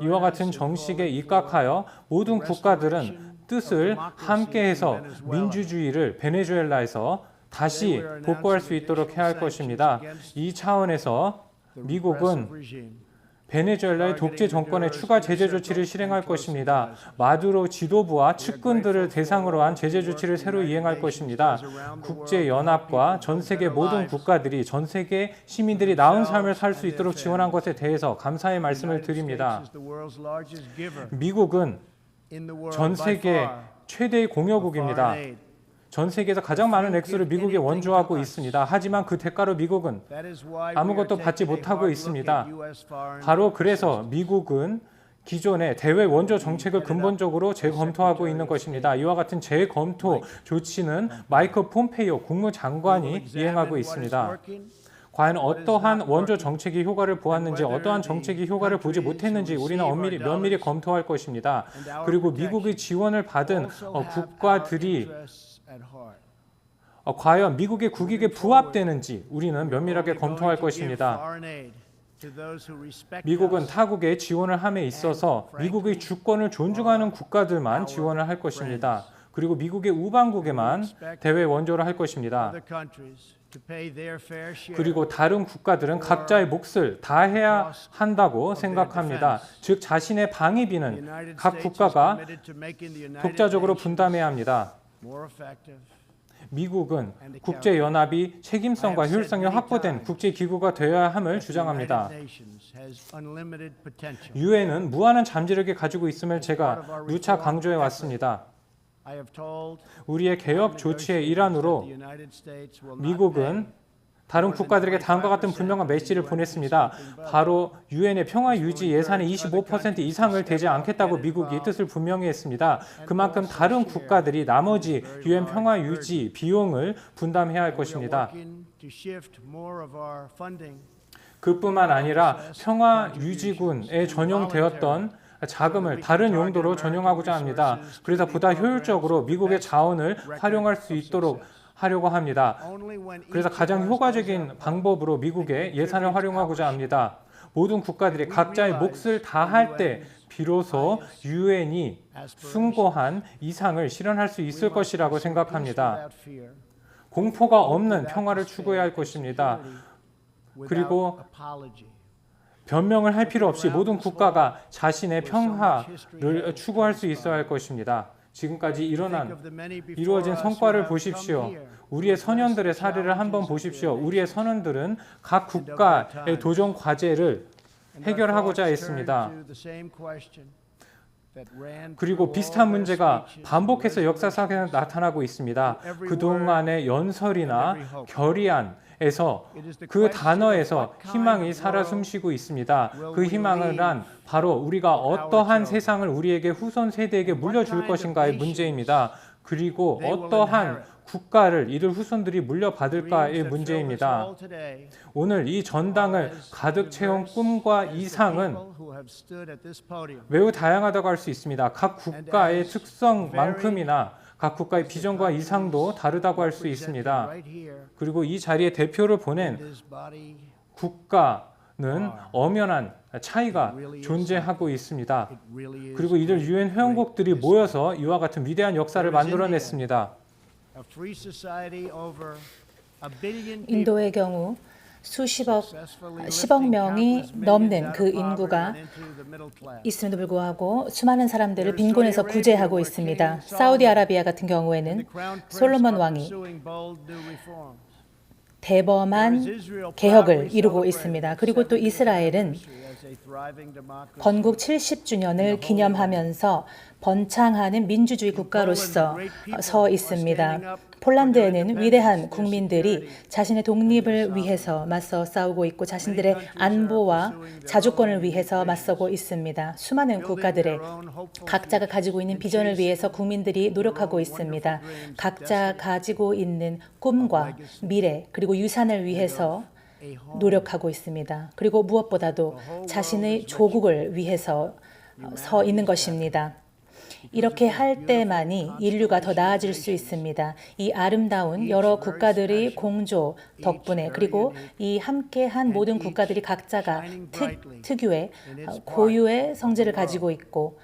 이와 같은 정식에 입각하여 모든 국가들은 뜻을 함께해서 민주주의를 베네수엘라에서 다시 복구할 수 있도록 해야 할 것입니다. 이 차원에서 미국은 베네수엘라의 독재 정권에 추가 제재 조치를 실행할 것입니다. 마두로 지도부와 측근들을 대상으로 한 제재 조치를 새로 이행할 것입니다. 국제연합과 전 세계 모든 국가들이 전 세계 시민들이 나은 삶을 살 수 있도록 지원한 것에 대해서 감사의 말씀을 드립니다. 미국은 전 세계 최대의 공여국입니다. 전 세계에서 가장 많은 액수를 미국에 원조하고 있습니다. 하지만 그 대가로 미국은 아무것도 받지 못하고 있습니다. 바로 그래서 미국은 기존의 대외 원조 정책을 근본적으로 재검토하고 있는 것입니다. 이와 같은 재검토 조치는 마이크 폼페이오 국무장관이 이행하고 있습니다. 과연 어떠한 원조 정책이 효과를 보았는지, 어떠한 정책이 효과를 보지 못했는지 우리는 면밀히 검토할 것입니다. 그리고 미국의 지원을 받은 국가들이 과연 미국의 국익에 부합되는지 우리는 면밀하게 검토할 것입니다. 미국은 타국에 지원을 함에 있어서 미국의 주권을 존중하는 국가들만 지원을 할 것입니다. 그리고 미국의 우방국에만 대외 원조를 할 것입니다. 그리고 다른 국가들은 각자의 몫을 다해야 한다고 생각합니다. 즉 자신의 방위비는 각 국가가 독자적으로 분담해야 합니다. 미국은 국제연합이 책임성과 효율성이 확보된 국제기구가 되어야 함을 주장합니다. 유엔은 무한한 잠재력이 가지고 있음을 제가 누차 강조해 왔습니다. 우리의 개혁 조치의 일환으로 미국은 다른 국가들에게 다음과 같은 분명한 메시지를 보냈습니다. 바로 유엔의 평화 유지 예산의 25% 이상을 대지 않겠다고 미국이 뜻을 분명히 했습니다. 그만큼 다른 국가들이 나머지 유엔 평화 유지 비용을 분담해야 할 것입니다. 그뿐만 아니라 평화 유지군에 전용되었던 자금을 다른 용도로 전용하고자 합니다. 그래서 보다 효율적으로 미국의 자원을 활용할 수 있도록 하려고 합니다. 그래서 가장 효과적인 방법으로 미국의 예산을 활용하고자 합니다. 모든 국가들이 각자의 몫을 다할 때 비로소 유엔이 숭고한 이상을 실현할 수 있을 것이라고 생각합니다. 공포가 없는 평화를 추구해야 할 것입니다. 그리고 변명을 할 필요 없이 모든 국가가 자신의 평화를 추구할 수 있어야 할 것입니다. 지금까지 이루어진 성과를 보십시오. 우리의 선현들의 사례를 한번 보십시오. 우리의 선현들은 각 국가의 도전 과제를 해결하고자 했습니다. 그리고 비슷한 문제가 반복해서 역사상에 나타나고 있습니다. 그동안의 연설이나 결의안에서 그 단어에서 희망이 살아 숨쉬고 있습니다. 그 희망은 바로 우리가 어떠한 세상을 우리에게 후손 세대에게 물려줄 것인가의 문제입니다. 그리고 어떠한 국가를 이들 후손들이 물려받을까의 문제입니다. 오늘 이 전당을 가득 채운 꿈과 이상은 매우 다양하다고 할 수 있습니다. 각 국가의 특성만큼이나 각 국가의 비전과 이상도 다르다고 할 수 있습니다. 그리고 이 자리에 대표를 보낸 국가는 엄연한 차이가 존재하고 있습니다. 그리고 이들 유엔 회원국들이 모여서 이와 같은 위대한 역사를 만들어냈습니다. 인도의 경우 10억 명이 넘는 그 인구가 있음에도 불구하고 수많은 사람들을 빈곤에서 구제하고 있습니다. 사우디아라비아 같은 경우에는 솔로몬 왕이 대범한 개혁을 이루고 있습니다. 그리고 또 이스라엘은 건국 70주년을 기념하면서 번창하는 민주주의 국가로서 서 있습니다. 폴란드에는 위대한 국민들이 자신의 독립을 위해서 맞서 싸우고 있고 자신들의 안보와 자주권을 위해서 맞서고 있습니다. 수많은 국가들의 각자가 가지고 있는 비전을 위해서 국민들이 노력하고 있습니다. 각자 가지고 있는 꿈과 미래 그리고 유산을 위해서 노력하고 있습니다. 그리고 무엇보다도 자신의 조국을 위해서 서 있는 것입니다. 이렇게 할 때만이 인류가 더 나아질 수 있습니다. 이 아름다운 여러 국가들의 공조 덕분에 그리고 이 함께한 모든 국가들이 각자가 특유의 고유의 성질을 가지고 있고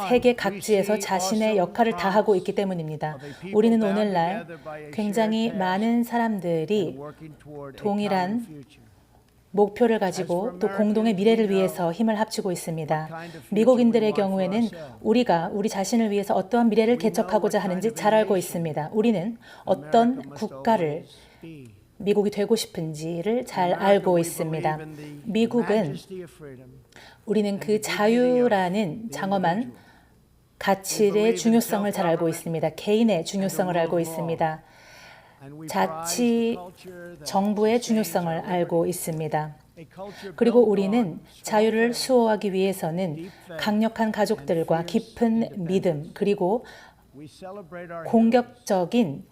세계 각지에서 자신의 역할을 다하고 있기 때문입니다. 우리는 오늘날 굉장히 많은 사람들이 동일한 목표를 가지고 또 공동의 미래를 위해서 힘을 합치고 있습니다. 미국인들의 경우에는 우리가 우리 자신을 위해서 어떠한 미래를 개척하고자 하는지 잘 알고 있습니다. 우리는 어떤 국가를 미국이 되고 싶은지를 잘 알고 있습니다. 미국은 우리는 그 자유라는 장엄한 가치의 중요성을 잘 알고 있습니다. 개인의 중요성을 알고 있습니다. 자치 정부의 중요성을 알고 있습니다. 그리고 우리는 자유를 수호하기 위해서는 강력한 가족들과 깊은 믿음 그리고 공격적인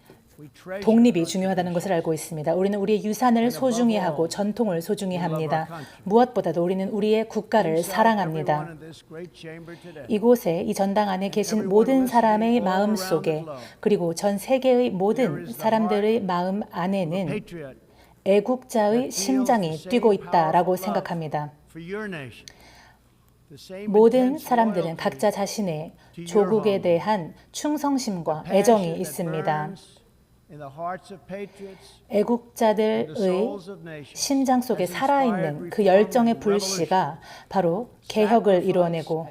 독립이 중요하다는 것을 알고 있습니다. 우리는 우리의 유산을 소중히 하고 전통을 소중히 합니다. 무엇보다도 우리는 우리의 국가를 사랑합니다. 이곳에 이 전당 안에 계신 모든 사람의 마음 속에 그리고 전 세계의 모든 사람들의 마음 안에는 애국자의 심장이 뛰고 있다라고 생각합니다. 모든 사람들은 각자 자신의 조국에 대한 충성심과 애정이 있습니다. 애국자들의 심장 속에 살아있는 그 열정의 불씨가 바로 개혁을 이루어내고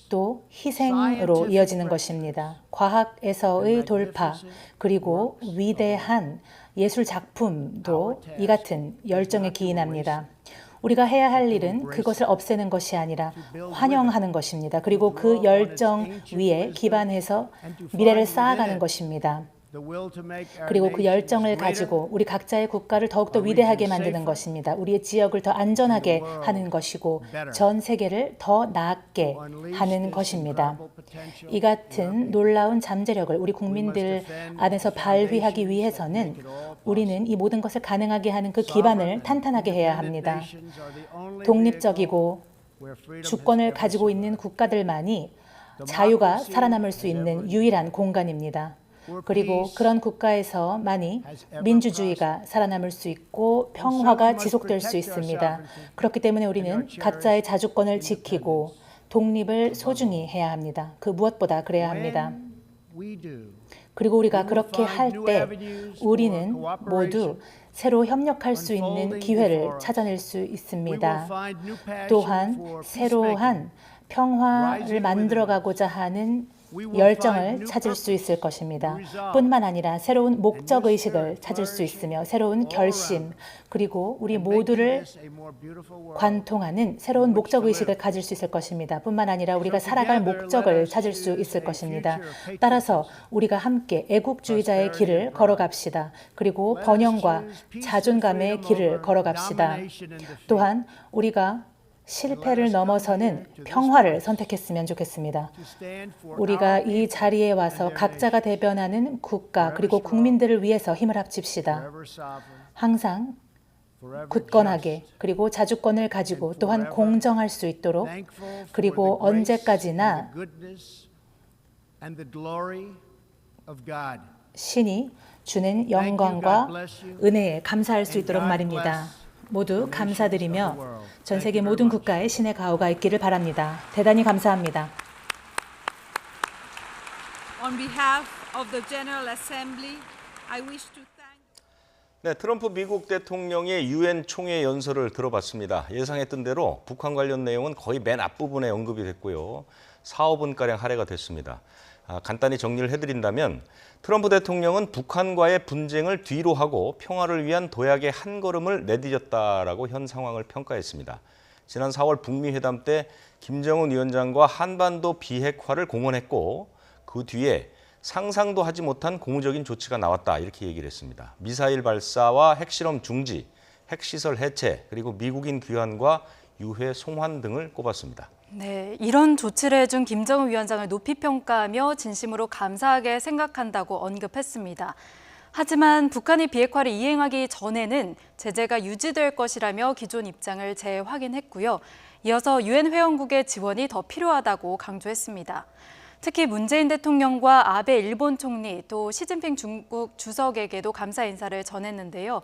또 희생으로 이어지는 것입니다. 과학에서의 돌파 그리고 위대한 예술 작품도 이 같은 열정에 기인합니다. 우리가 해야 할 일은 그것을 없애는 것이 아니라 환영하는 것입니다. 그리고 그 열정 위에 기반해서 미래를 쌓아가는 것입니다. 그리고 그 열정을 가지고 우리 각자의 국가를 더욱더 위대하게 만드는 것입니다. 우리의 지역을 더 안전하게 하는 것이고 전 세계를 더 나았게 하는 것입니다. 이 같은 놀라운 잠재력을 우리 국민들 안에서 발휘하기 위해서는 우리는 이 모든 것을 가능하게 하는 그 기반을 탄탄하게 해야 합니다. 독립적이고 주권을 가지고 있는 국가들만이 자유가 살아남을 수 있는 유일한 공간입니다. 그리고 그런 국가에서만이 민주주의가 살아남을 수 있고 평화가 지속될 수 있습니다. 그렇기 때문에 우리는 각자의 자주권을 지키고 독립을 소중히 해야 합니다. 그 무엇보다 그래야 합니다. 그리고 우리가 그렇게 할 때 우리는 모두 새로 협력할 수 있는 기회를 찾아낼 수 있습니다. 또한 새로운 평화를 만들어가고자 하는 열정을 찾을 수 있을 것입니다. 뿐만 아니라 새로운 목적의식을 찾을 수 있으며 새로운 결심 그리고 우리 모두를 관통하는 새로운 목적의식을 가질 수 있을 것입니다. 뿐만 아니라 우리가 살아갈 목적을 찾을 수 있을 것입니다. 따라서 우리가 함께 애국주의자의 길을 걸어갑시다. 그리고 번영과 자존감의 길을 걸어갑시다. 또한 우리가 실패를 넘어서는 평화를 선택했으면 좋겠습니다. 우리가 이 자리에 와서 각자가 대변하는 국가 그리고 국민들을 위해서 힘을 합칩시다. 항상 굳건하게 그리고 자주권을 가지고 또한 공정할 수 있도록 그리고 언제까지나 신이 주는 영광과 은혜에 감사할 수 있도록 말입니다. 모두 감사드리며 전 세계 모든 국가에 신의 가호가 있기를 바랍니다. 대단히 감사합니다. On behalf of the General Assembly, I wish to thank 네, 트럼프 미국 대통령의 유엔 총회 연설을 들어봤습니다. 예상했던 대로 북한 관련 내용은 거의 맨 앞부분에 언급이 됐고요. 4, 5분가량 할애가 됐습니다. 간단히 정리를 해드린다면 트럼프 대통령은 북한과의 분쟁을 뒤로 하고 평화를 위한 도약의 한 걸음을 내디뎠다라고 현 상황을 평가했습니다. 지난 4월 북미 회담 때 김정은 위원장과 한반도 비핵화를 공언했고 그 뒤에 상상도 하지 못한 고무적인 조치가 나왔다 이렇게 얘기를 했습니다. 미사일 발사와 핵실험 중지, 핵시설 해체, 그리고 미국인 귀환과 유해 송환 등을 꼽았습니다. 네, 이런 조치를 해준 김정은 위원장을 높이 평가하며 진심으로 감사하게 생각한다고 언급했습니다. 하지만 북한이 비핵화를 이행하기 전에는 제재가 유지될 것이라며 기존 입장을 재확인했고요. 이어서 유엔 회원국의 지원이 더 필요하다고 강조했습니다. 특히 문재인 대통령과 아베 일본 총리 또 시진핑 중국 주석에게도 감사 인사를 전했는데요.